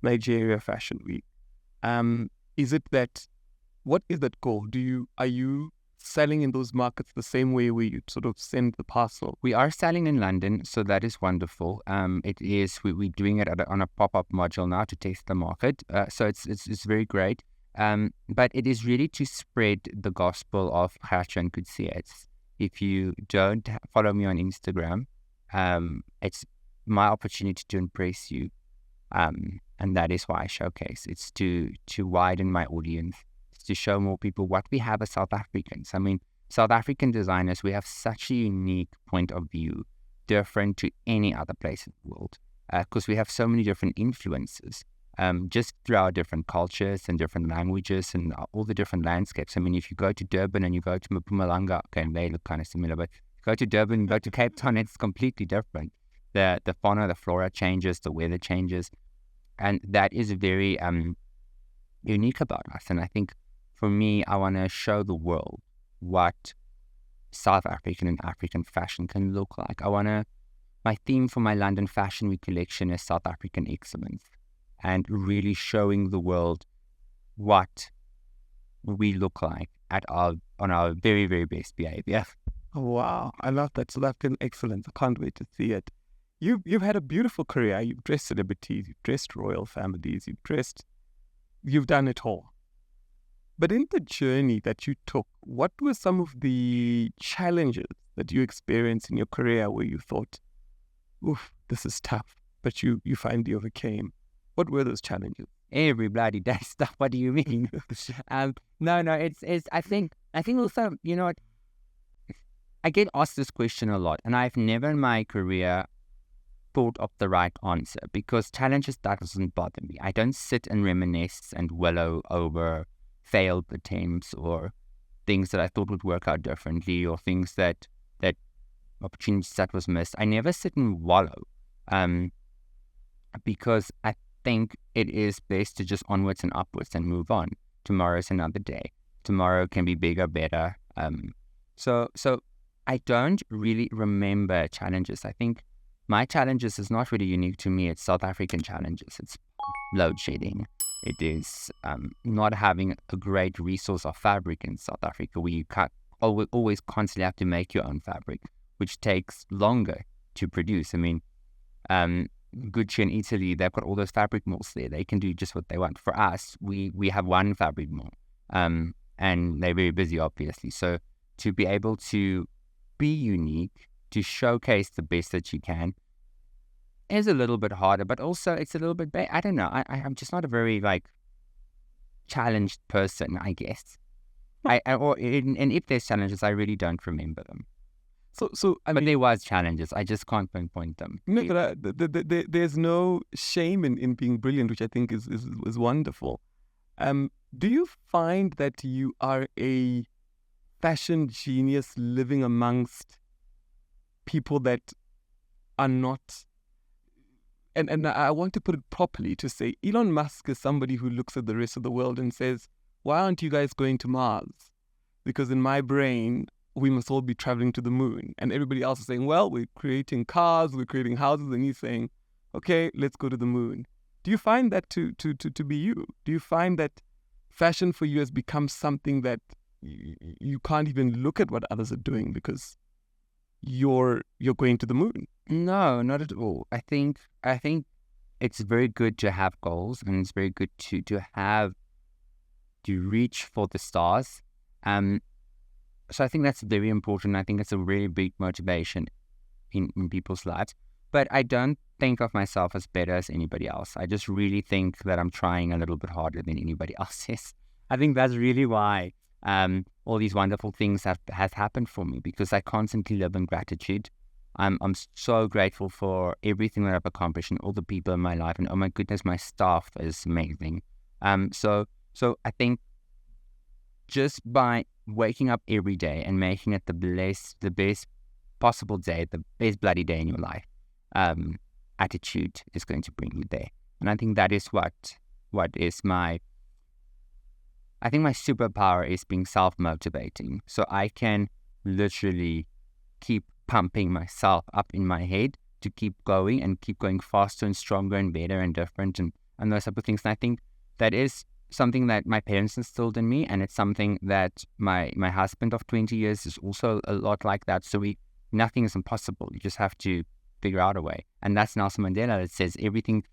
Nigeria Fashion Week? Is it that, what is that goal? Are you selling in those markets the same way where you sort of send the parcel? We are selling in London, so that is wonderful. It is, we're doing it on a pop-up module now to test the market. So it's very great. But it is really to spread the gospel of Couture and Coetzee. If you don't follow me on Instagram, it's my opportunity to impress you. And that is why I showcase. It's to widen my audience. It's to show more people what we have as South Africans. I mean, South African designers, we have such a unique point of view, different to any other place in the world, because we have so many different influences. Just through our different cultures and different languages and all the different landscapes. I mean, if you go to Durban and you go to Mpumalanga, okay, they look kind of similar, but Go to Durban, go to Cape Town, it's completely different. The fauna, the flora changes, the weather changes, and that is very unique about us. And I think for me, I want to show the world what South African and African fashion can look like. My theme for my London Fashion Week collection is South African excellence, and really showing the world what we look like on our very, very best behavior. Oh, wow. I love that. South African excellence. I can't wait to see it. You've had a beautiful career. You've dressed celebrities, you've dressed royal families, you've done it all. But in the journey that you took, what were some of the challenges that you experienced in your career where you thought, oof, this is tough, but you finally overcame? What were those challenges? Every bloody day stuff. What do you mean? No, it's. I think also, you know what? I get asked this question a lot, and I've never in my career thought of the right answer, because challenges, that doesn't bother me. I don't sit and reminisce and wallow over failed attempts or things that I thought would work out differently, or things that opportunities that was missed. I never sit and wallow, because I think it is best to just onwards and upwards and move on. Tomorrow's another day. Tomorrow can be bigger, better. So I don't really remember challenges. I think my challenges is not really unique to me. It's South African challenges. It's load shedding. It is not having a great resource of fabric in South Africa, where you always constantly have to make your own fabric, which takes longer to produce. I mean, Couture in Italy, they've got all those fabric mills there. They can do just what they want. For us, we have one fabric mill, and they're very busy, obviously. So to be able to be unique, to showcase the best that you can, is a little bit harder, but also it's a little bit I don't know. I'm just not a very challenged person, I guess. And if there's challenges, I really don't remember them. So but there was challenges. I just can't pinpoint them. No, but there's no shame in being brilliant, which I think is wonderful. Do you find that you are a fashion genius living amongst people that are not? And I want to put it properly to say Elon Musk is somebody who looks at the rest of the world and says, why aren't you guys going to Mars? Because in my brain, we must all be traveling to the moon. And everybody else is saying, well, we're creating cars, we're creating houses. And he's saying, okay, let's go to the moon. Do you find that to be you? Do you find that fashion for you has become something that you can't even look at what others are doing because you're going to the moon? No, not at all. I think it's very good to have goals, and it's very good to reach for the stars. So I think that's very important. I think it's a really big motivation in people's lives. But I don't think of myself as better as anybody else. I just really think that I'm trying a little bit harder than anybody else is. I think that's really why all these wonderful things have happened for me, because I constantly live in gratitude. I'm so grateful for everything that I've accomplished and all the people in my life. And oh my goodness, my staff is amazing. So I think just by waking up every day and making it the best possible day, the best bloody day in your life, attitude is going to bring you there. And I think that is what is my superpower is being self-motivating. So I can literally keep pumping myself up in my head to keep going and keep going faster and stronger and better and different and those type of things. And I think that is something that my parents instilled in me, and it's something that my husband of 20 years is also a lot like that. So nothing is impossible. You just have to figure out a way. And that's Nelson Mandela that says everything.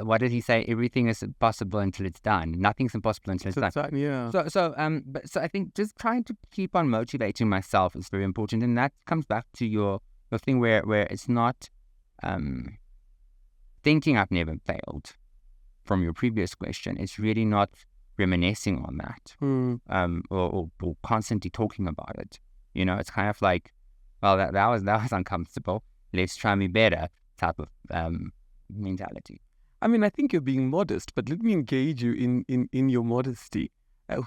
What did he say? Everything is possible until it's done. Nothing's impossible until it's done. Yeah. So I think just trying to keep on motivating myself is very important, and that comes back to your thing where it's not thinking I've never failed. From your previous question, it's really not reminiscing on that, or constantly talking about it. You know, it's kind of like, well, that was uncomfortable. Let's try and be better type of mentality. I mean, I think you're being modest, but let me engage you in your modesty.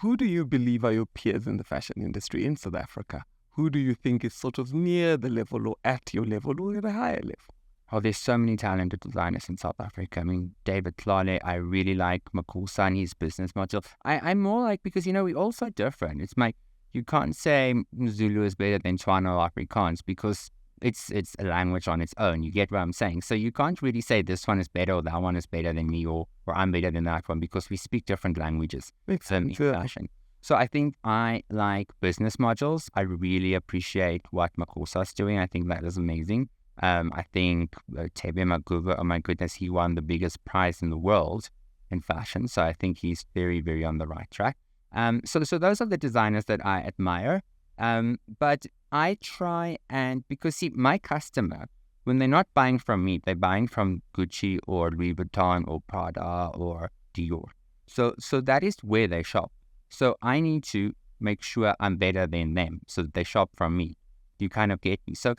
Who do you believe are your peers in the fashion industry in South Africa? who do you think is sort of near the level or at your level or at a higher level? Oh, there's so many talented designers in South Africa. I mean, David Tlale, I really like Makusa and his business module. I'm more like, because, we're all so different. It's like, you can't say Zulu is better than Tswana or Afrikaans because it's a language on its own. You get what I'm saying? So you can't really say this one is better or that one is better than me or I'm better than that one because we speak different languages. Makes sense. Fashion. So I think I like business modules. I really appreciate what Makusa's doing. I think that is amazing. I think Tebe Maguva, oh my goodness, he won the biggest prize in the world in fashion. So I think he's very, very on the right track. So those are the designers that I admire. But I try because see, my customer, when they're not buying from me, they're buying from Gucci or Louis Vuitton or Prada or Dior. So that is where they shop. So I need to make sure I'm better than them so that they shop from me. You kind of get me. So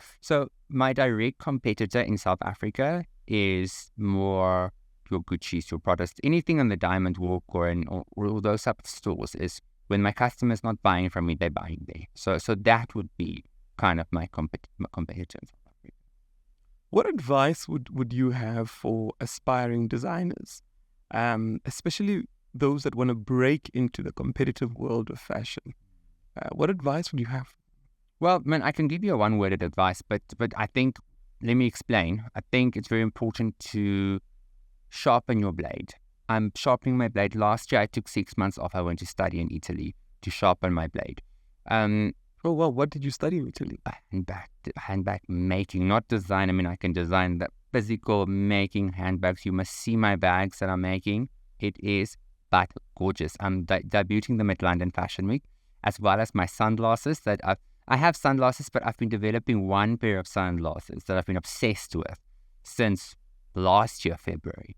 my direct competitor in South Africa is more your Gucci's, your products, anything on the Diamond Walk or those type of stores is when my customer's not buying from me, they're buying there. So that would be kind of my competitor in South Africa. What advice would you have for aspiring designers, especially those that want to break into the competitive world of fashion? What advice would you have? Well, man, I can give you a one-worded advice, but I think, let me explain. I think it's very important to sharpen your blade. I'm sharpening my blade. Last year, I took 6 months off. I went to study in Italy to sharpen my blade. Oh, well, what did you study in Italy? Handbag making, not design. I mean, I can design the physical making handbags. You must see my bags that I'm making. It is but gorgeous. I'm debuting them at London Fashion Week, as well as my sunglasses that I have sunglasses, but I've been developing one pair of sunglasses that I've been obsessed with since last year, February.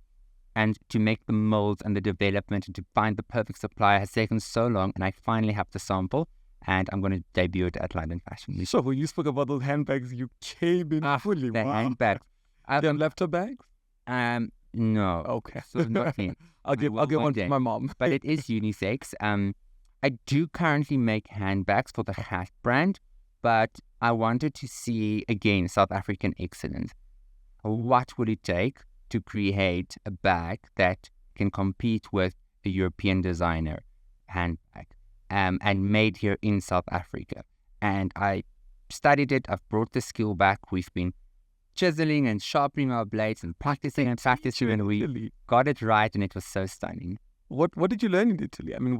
And to make the molds and the development and to find the perfect supplier has taken so long, and I finally have the sample, and I'm going to debut it at London Fashion Week. So when you spoke about those handbags, you came in fully. The handbags. They're laptop bags? No. Okay. So not me. I'll give one to my mom. But it is unisex. I do currently make handbags for the Hat brand, but I wanted to see, again, South African excellence. What would it take to create a bag that can compete with a European designer handbag and made here in South Africa? And I studied it. I've brought the skill back. We've been chiseling and sharpening our blades and practicing, and we got it right, and it was so stunning. What did you learn in Italy? I mean,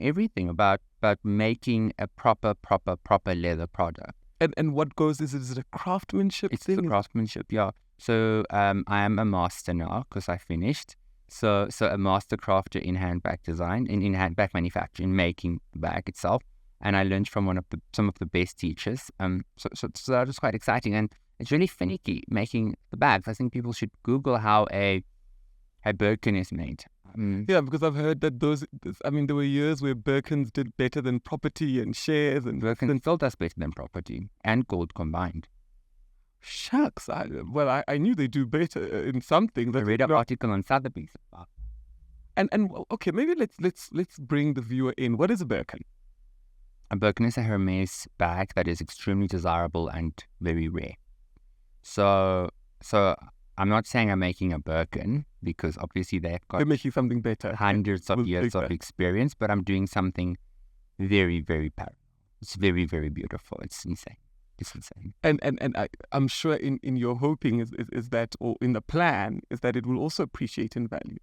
everything about making a proper leather product. And what goes is it a craftsmanship it's thing? It's the craftsmanship, yeah. So I am a master now because I finished. So a master crafter in handbag design, in handbag manufacturing, making the bag itself. And I learned from some of the best teachers. So that was quite exciting, and it's really finicky making the bags. I think people should Google how a Birkin is made. Yeah, because I've heard that there were years where Birkins did better than property and shares. And Birkin still does better than property and gold combined. Shucks. I knew they do better in some things. I read an article on Sotheby's about it. And okay, maybe let's bring the viewer in. What is a Birkin? A Birkin is a Hermes bag that is extremely desirable and very rare. So I'm not saying I'm making a Birkin because obviously they're making something better. Hundreds of years of experience, but I'm doing something very, very parallel. It's very, very beautiful. It's insane. It's insane. And I'm sure in your hoping is that, or in the plan, is that it will also appreciate in value.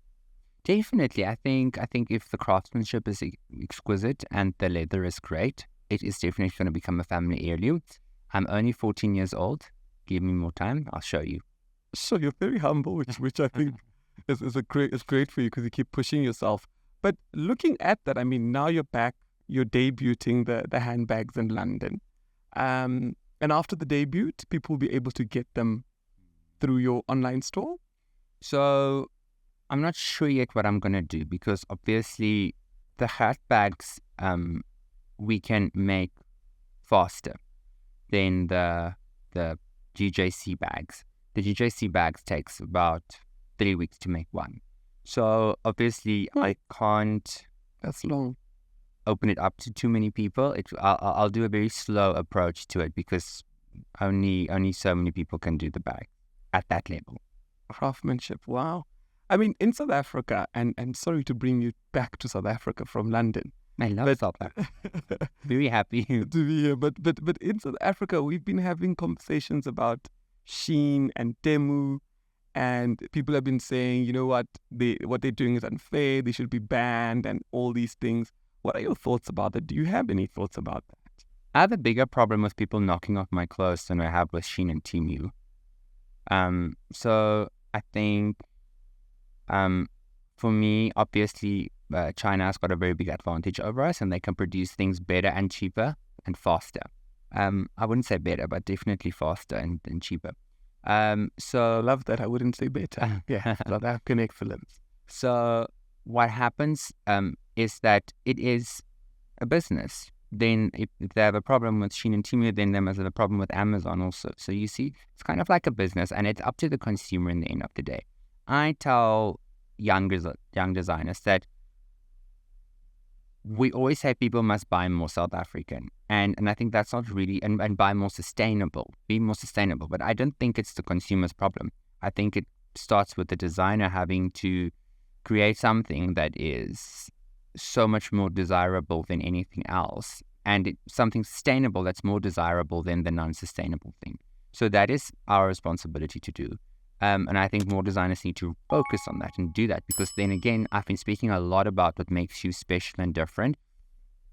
Definitely. I think if the craftsmanship is exquisite and the leather is great, it is definitely going to become a family heirloom. I'm only 14 years old. Give me more time. I'll show you. So you're very humble, which I think is great for you because you keep pushing yourself. But looking at that, I mean, now you're back, you're debuting the handbags in London. And after the debut, people will be able to get them through your online store? So I'm not sure yet what I'm going to do because obviously the handbags we can make faster than the GJC bags. The GJC bags takes about 3 weeks to make one. So obviously I can't... That's long. open it up to too many people. I'll do a very slow approach to it because only so many people can do the bag at that level. Craftsmanship, wow. I mean, in South Africa, and sorry to bring you back to South Africa from London. I love South Africa. Very happy to be here. But in South Africa, we've been having conversations about Shein and Temu, and people have been saying, you know what they're doing is unfair, they should be banned, and all these things. What are your thoughts about that? Do you have any thoughts about that? I have a bigger problem with people knocking off my clothes than I have with Shein and Temu. So I think, for me, obviously, China has got a very big advantage over us, and they can produce things better and cheaper and faster. I wouldn't say better, but definitely faster and cheaper. So I love that. I wouldn't say better. Yeah, South African excellence. So what happens is that it is a business. Then if they have a problem with Shein and Temu, then they must have a problem with Amazon also. So you see, it's kind of like a business, and it's up to the consumer in the end of the day. I tell young designers that we always say people must buy more South African, and I think that's not really, and buy more sustainable, be more sustainable. But I don't think it's the consumer's problem. I think it starts with the designer having to create something that is so much more desirable than anything else, and something sustainable that's more desirable than the non-sustainable thing. So that is our responsibility to do. And I think more designers need to focus on that and do that, because then again, I've been speaking a lot about what makes you special and different.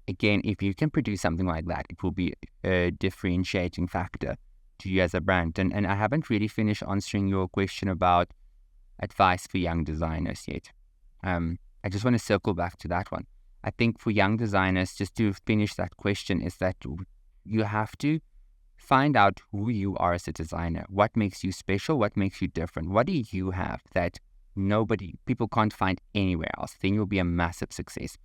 Again, if you can produce something like that, it will be a differentiating factor to you as a brand. And I haven't really finished answering your question about advice for young designers yet. I just want to circle back to that one. I think for young designers, just to finish that question, is that you have to find out who you are as a designer. What makes you special? What makes you different? What do you have that people can't find anywhere else? Then you'll be a massive success.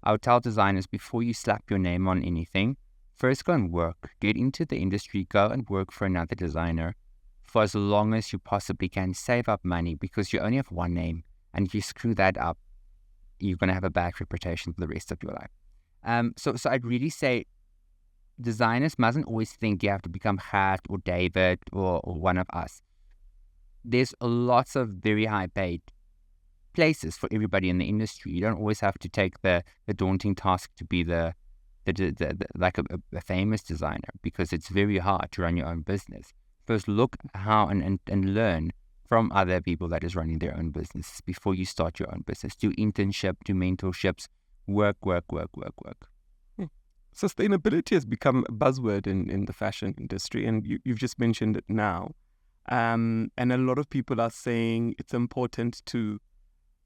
I would tell designers, before you slap your name on anything, first go and work. Get into the industry, go and work for another designer for as long as you possibly can. Save up money, because you only have one name. And if you screw that up, you're going to have a bad reputation for the rest of your life. So I'd really say designers mustn't always think you have to become Gert or David or one of us. There's lots of very high paid places for everybody in the industry. You don't always have to take the daunting task to be the like a famous designer, because it's very hard to run your own business. First, look how and learn from other people that is running their own business before you start your own business. Do internship, do mentorships, work. Sustainability has become a buzzword in the fashion industry, and you've just mentioned it now. And a lot of people are saying it's important to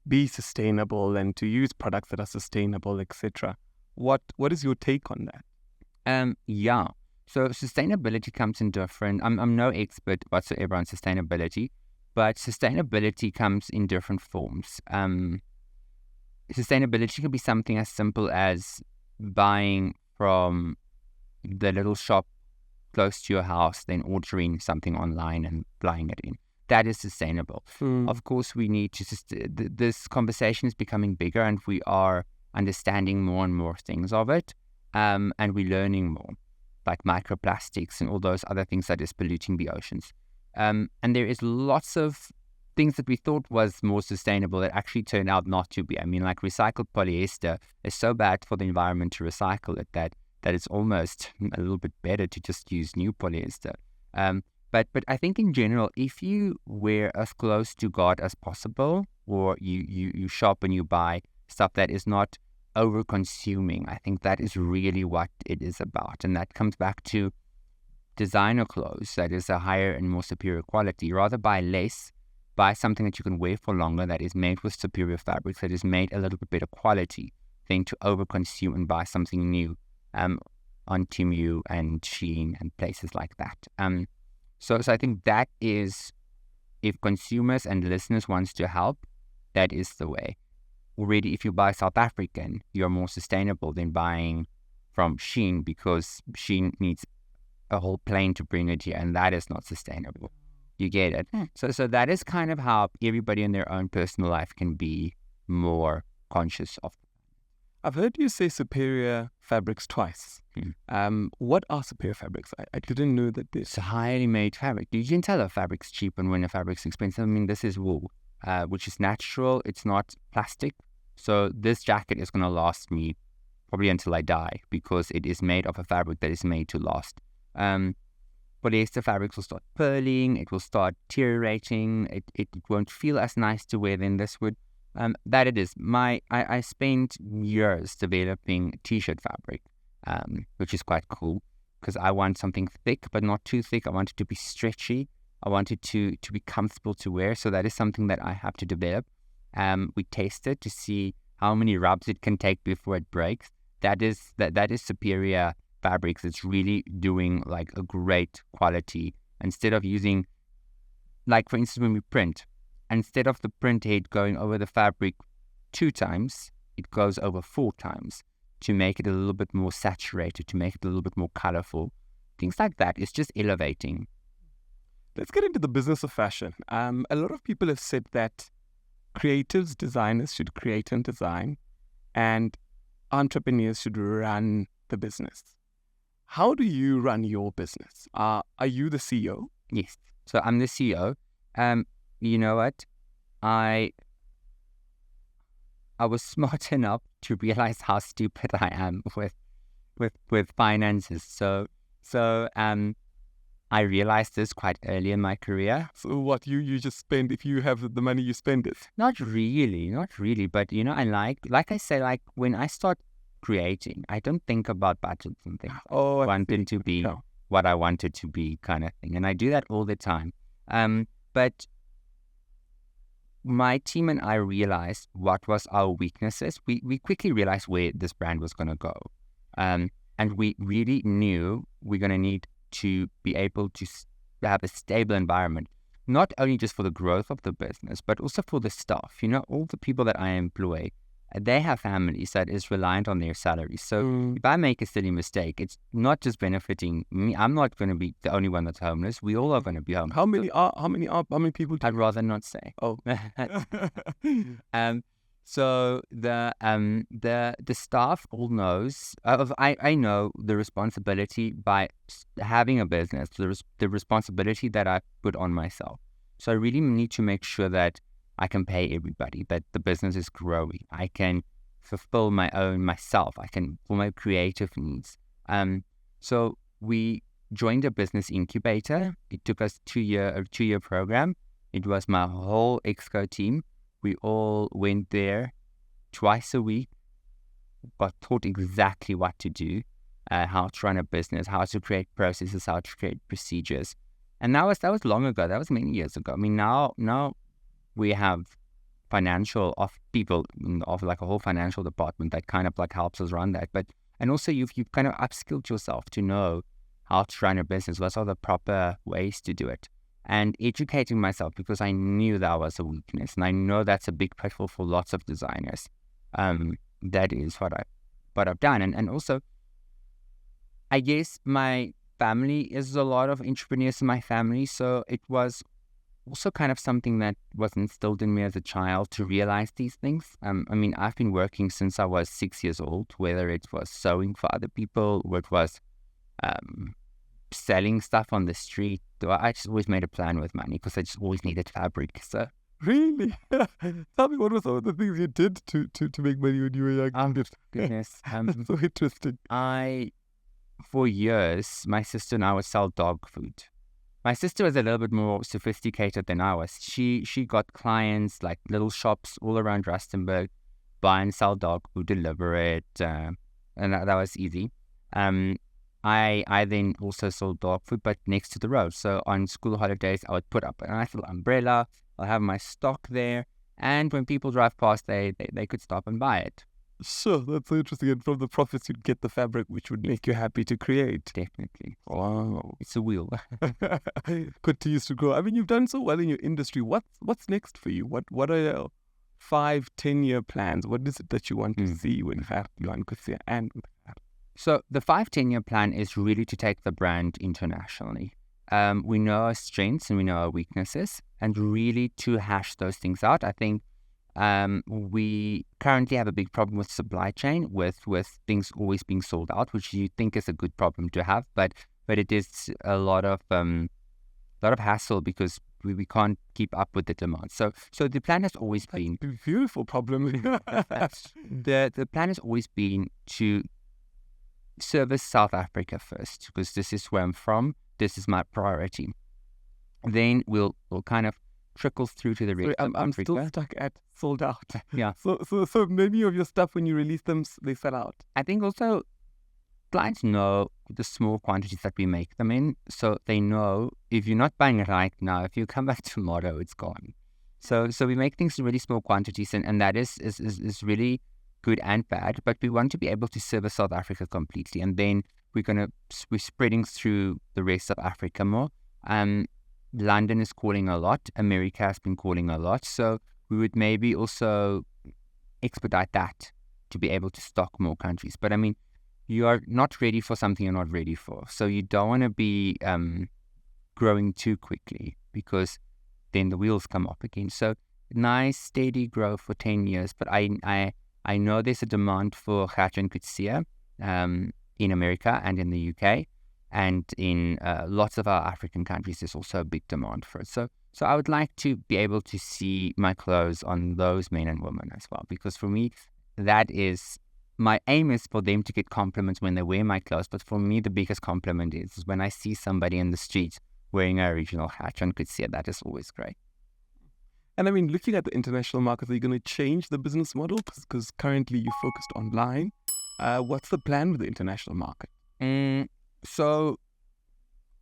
be sustainable and to use products that are sustainable, etc. What is your take on that? Yeah. So sustainability comes in different. I'm no expert whatsoever on sustainability, but sustainability comes in different forms. Sustainability can be something as simple as buying from the little shop close to your house, then ordering something online and flying it in. That is sustainable. Of course, we need to this conversation is becoming bigger, and we are understanding more and more things of it, and we're learning more, like microplastics and all those other things that is polluting the oceans. And there is lots of things that we thought was more sustainable that actually turned out not to be. I mean, like recycled polyester is so bad for the environment to recycle it that it's almost a little bit better to just use new polyester. But I think in general, if you wear as close to God as possible, or you shop and you buy stuff that is not over-consuming, I think that is really what it is about. And that comes back to designer clothes that is a higher and more superior quality. Rather buy less, buy something that you can wear for longer, that is made with superior fabrics, that is made a little bit better quality, than to over-consume and buy something new on Temu and Shein and places like that. So I think that is, if consumers and listeners wants to help, that is the way. Already, if you buy South African, you're more sustainable than buying from Shein, because Shein needs a whole plane to bring it here, and that is not sustainable. You get it? So that is kind of how everybody in their own personal life can be more conscious of. I've heard you say superior fabrics twice. What are superior fabrics? I didn't know that this. It's a highly made fabric. You can tell a fabric's cheap and when a fabric's expensive. I mean, this is wool, which is natural. It's not plastic. So this jacket is going to last me probably until I die because it is made of a fabric that is made to last. Polyester fabrics will start pearling. It will start deteriorating. It won't feel as nice to wear than this would. That it is. I spent years developing t-shirt fabric, which is quite cool because I want something thick but not too thick. I want it to be stretchy. I want it to be comfortable to wear. So that is something that I have to develop. We test it to see how many rubs it can take before it breaks. That is superior fabrics. It's really doing like a great quality. Instead of using, like for instance, when we print, instead of the print head going over the fabric 2 times, it goes over 4 times to make it a little bit more saturated, to make it a little bit more colorful. Things like that. It's just elevating. Let's get into the business of fashion. A lot of people have said that creatives, designers should create and design, and entrepreneurs should run the business. How do you run your business? Are you the CEO? Yes. So I'm the CEO. You know what? I was smart enough to realize how stupid I am with finances. So I realized this quite early in my career. So what you just spend, if you have the money, you spend it? Not really. But I like I say, like when I start creating, I don't think about budgets and things. Oh, I want it to be what I want it to be, kind of thing, and I do that all the time. But my team and I realized what was our weaknesses. We quickly realized where this brand was going to go. And we really knew we're going to need to be able to have a stable environment, not only just for the growth of the business, but also for the staff. All the people that I employ, they have families that is reliant on their salaries. So if I make a silly mistake, it's not just benefiting me. I'm not going to be the only one that's homeless. We all are going to be homeless. How many people? I'd rather not say. Oh. So the staff all knows. I know the responsibility by having a business. The responsibility that I put on myself. So I really need to make sure that I can pay everybody, that the business is growing. I can fulfill myself. I can fulfill my creative needs. So we joined a business incubator. It took us a 2-year program. It was my whole Exco team. We all went there twice a week, got taught exactly what to do, how to run a business, how to create processes, how to create procedures. And that was long ago. That was many years ago. I mean, now we have financial people of like a whole financial department that kind of like helps us run that. And also you've kind of upskilled yourself to know how to run a business, what are the proper ways to do it, and educating myself because I knew that was a weakness, and I know that's a big pitfall for lots of designers. That is what I've done, and also I guess my family is a lot of entrepreneurs in my family, so it was also kind of something that was instilled in me as a child to realize these things. I mean, I've been working since I was 6 years old, whether it was sewing for other people or it was selling stuff on the street. I just always made a plan with money because I just always needed fabric. So really, tell me, what were some of the things you did to make money when you were young? Goodness, that's so interesting. For years, my sister and I would sell dog food. My sister was a little bit more sophisticated than I was. She got clients, like little shops all around Rustenburg, buy and sell dog food, deliver it, and that was easy. I then also sold dog food, but next to the road. So on school holidays, I would put up a nice little umbrella. I'll have my stock there, and when people drive past, they could stop and buy it. Sure, that's so interesting. And from the profits, you'd get the fabric, which would make you happy to create. Definitely. Wow. It's a wheel. Continues to grow. I mean, you've done so well in your industry. What's next for you? What are your 5-10-year plans? What is it that you want to see when you want Coetzee and So the 5-10-year plan is really to take the brand internationally. We know our strengths and we know our weaknesses, and really to hash those things out. I think We currently have a big problem with supply chain, with things always being sold out, which you think is a good problem to have, but it is a lot of hassle because we can't keep up with the demand. So the plan has always been a beautiful problem. the plan has always been to service South Africa first, because this is where I'm from. This is my priority. Then we'll kind of trickle through to the rest of I'm Africa. still stuck at sold out. Yeah. So many of your stuff, when you release them, they sell out. I think also clients know the small quantities that we make them in, so they know if you're not buying it right now, if you come back tomorrow, it's gone. So we make things in really small quantities, and that is really good and bad. But we want to be able to service South Africa completely, and then we're spreading through the rest of Africa more. London is calling a lot. America has been calling a lot. So we would maybe also expedite that to be able to stock more countries. But I mean, you are not ready for something you're not ready for. So you don't want to be growing too quickly, because then the wheels come up again. So nice, steady growth for 10 years. But I know there's a demand for Couture and Coetzee in America and in the UK. And in lots of our African countries, there's also a big demand for it. So I would like to be able to see my clothes on those men and women as well, because for me, that is, my aim is for them to get compliments when they wear my clothes. But for me, the biggest compliment is when I see somebody in the street wearing an original Couture and Coetzee. That is always great. And I mean, looking at the international markets, are you going to change the business model? Because currently you're focused online. What's the plan with the international market? So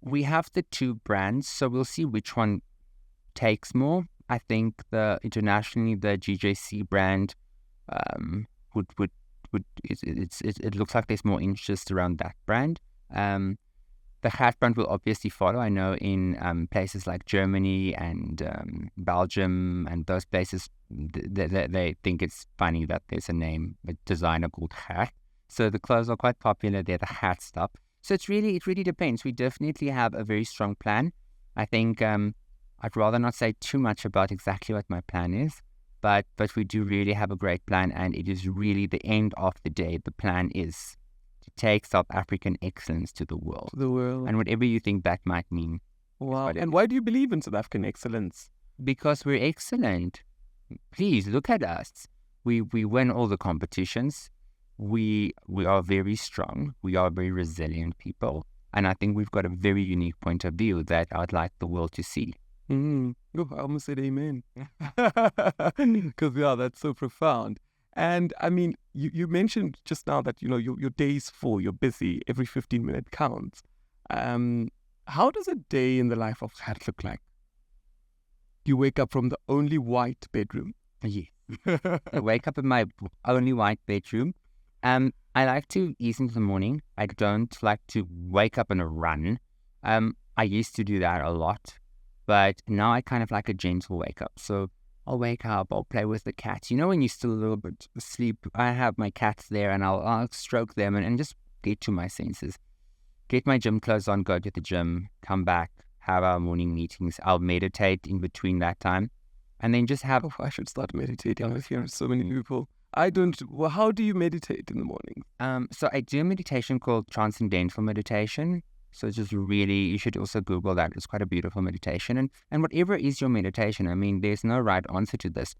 we have the two brands, so we'll see which one takes more. I think internationally the GJC brand it looks like there's more interest around that brand. The hat brand will obviously follow. I know in places like Germany and Belgium and those places, they think it's funny that there's a designer called Hat. So the clothes are quite popular there, the hat stuff. So it really depends. We definitely have a very strong plan. I think I'd rather not say too much about exactly what my plan is, but we do really have a great plan, and it is really the end of the day. The plan is to take South African excellence to the world. And whatever you think that might mean. Wow. And why do you believe in South African excellence? Because we're excellent. Please look at us. We win all the competitions. We are very strong. We are very resilient people. And I think we've got a very unique point of view that I'd like the world to see. Oh, I almost said amen. Because, that's so profound. And I mean, you mentioned just now that, your day's full, you're busy, every 15-minute counts. How does a day in the life of Gert look like? You wake up from the only white bedroom. Yeah. I wake up in my only white bedroom. I like to ease into the morning. I don't like to wake up and run. I used to do that a lot, but now I kind of like a gentle wake up. So I'll wake up, I'll play with the cats. When you're still a little bit asleep, I have my cats there and I'll stroke them and just get to my senses. Get my gym clothes on, go to the gym, come back, have our morning meetings. I'll meditate in between that time, and then just have... Oh, I should start meditating. I hear so many people. I don't... Well, how do you meditate in the morning? So I do a meditation called transcendental meditation. So it's just really, you should also Google that. It's quite a beautiful meditation. And whatever is your meditation, I mean, there's no right answer to this.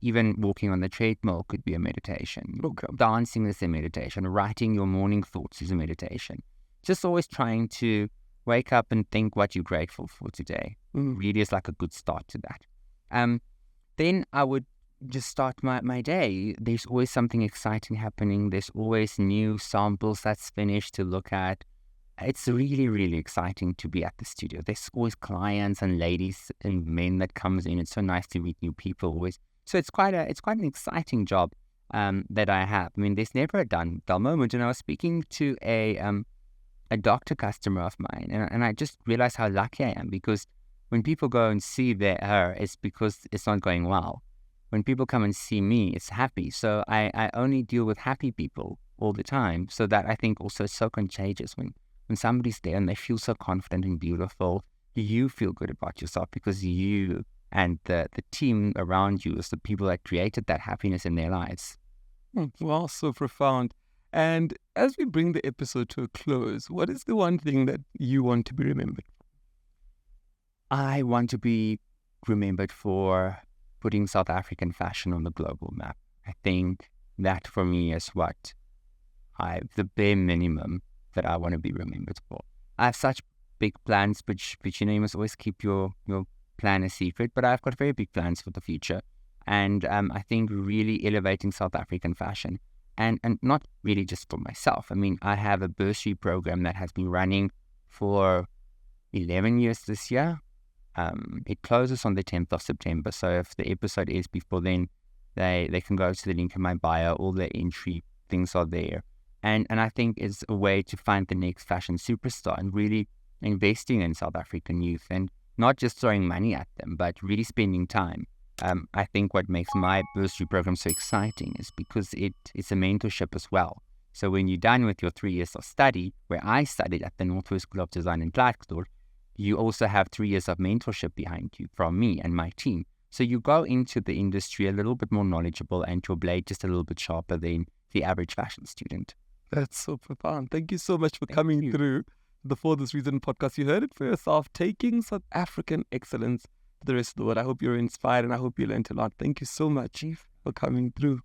Even walking on the treadmill could be a meditation. Okay. Dancing is a meditation. Writing your morning thoughts is a meditation. Just always trying to wake up and think what you're grateful for today. Really is like a good start to that. Then I would just start my day. There's always something exciting happening. There's always new samples that's finished to look at. It's really, really exciting to be at the studio. There's always clients and ladies and men that comes in. It's so nice to meet new people always. So it's quite an exciting job that I have. I mean, there's never a dull moment. And I was speaking to a doctor customer of mine, and I just realized how lucky I am, because when people go and see her, it's because it's not going well. When people come and see me, it's happy. So I only deal with happy people all the time. So that I think also is so contagious. When somebody's there and they feel so confident and beautiful, you feel good about yourself because you and the team around you is the people that created that happiness in their lives. Wow, so profound. And as we bring the episode to a close, what is the one thing that you want to be remembered for? I want to be remembered for putting South African fashion on the global map. I think that for me is the bare minimum that I want to be remembered for. I have such big plans, but you must always keep your plan a secret. But I've got very big plans for the future, and I think really elevating South African fashion, and not really just for myself. I mean, I have a bursary program that has been running for 11 years this year. It closes on the 10th of September. So if the episode is before then, they can go to the link in my bio. All the entry things are there. And I think it's a way to find the next fashion superstar and really investing in South African youth and not just throwing money at them, but really spending time. I think what makes my bursary program so exciting is because it's a mentorship as well. So when you're done with your 3 years of study, where I studied at the Northwest School of Design in Gert-Johan, you also have 3 years of mentorship behind you from me and my team. So you go into the industry a little bit more knowledgeable and your blade just a little bit sharper than the average fashion student. That's so profound. Thank you so much for coming through the For This Reason podcast. You heard it for yourself, taking South African excellence to the rest of the world. I hope you're inspired and I hope you learned a lot. Thank you so much for coming through.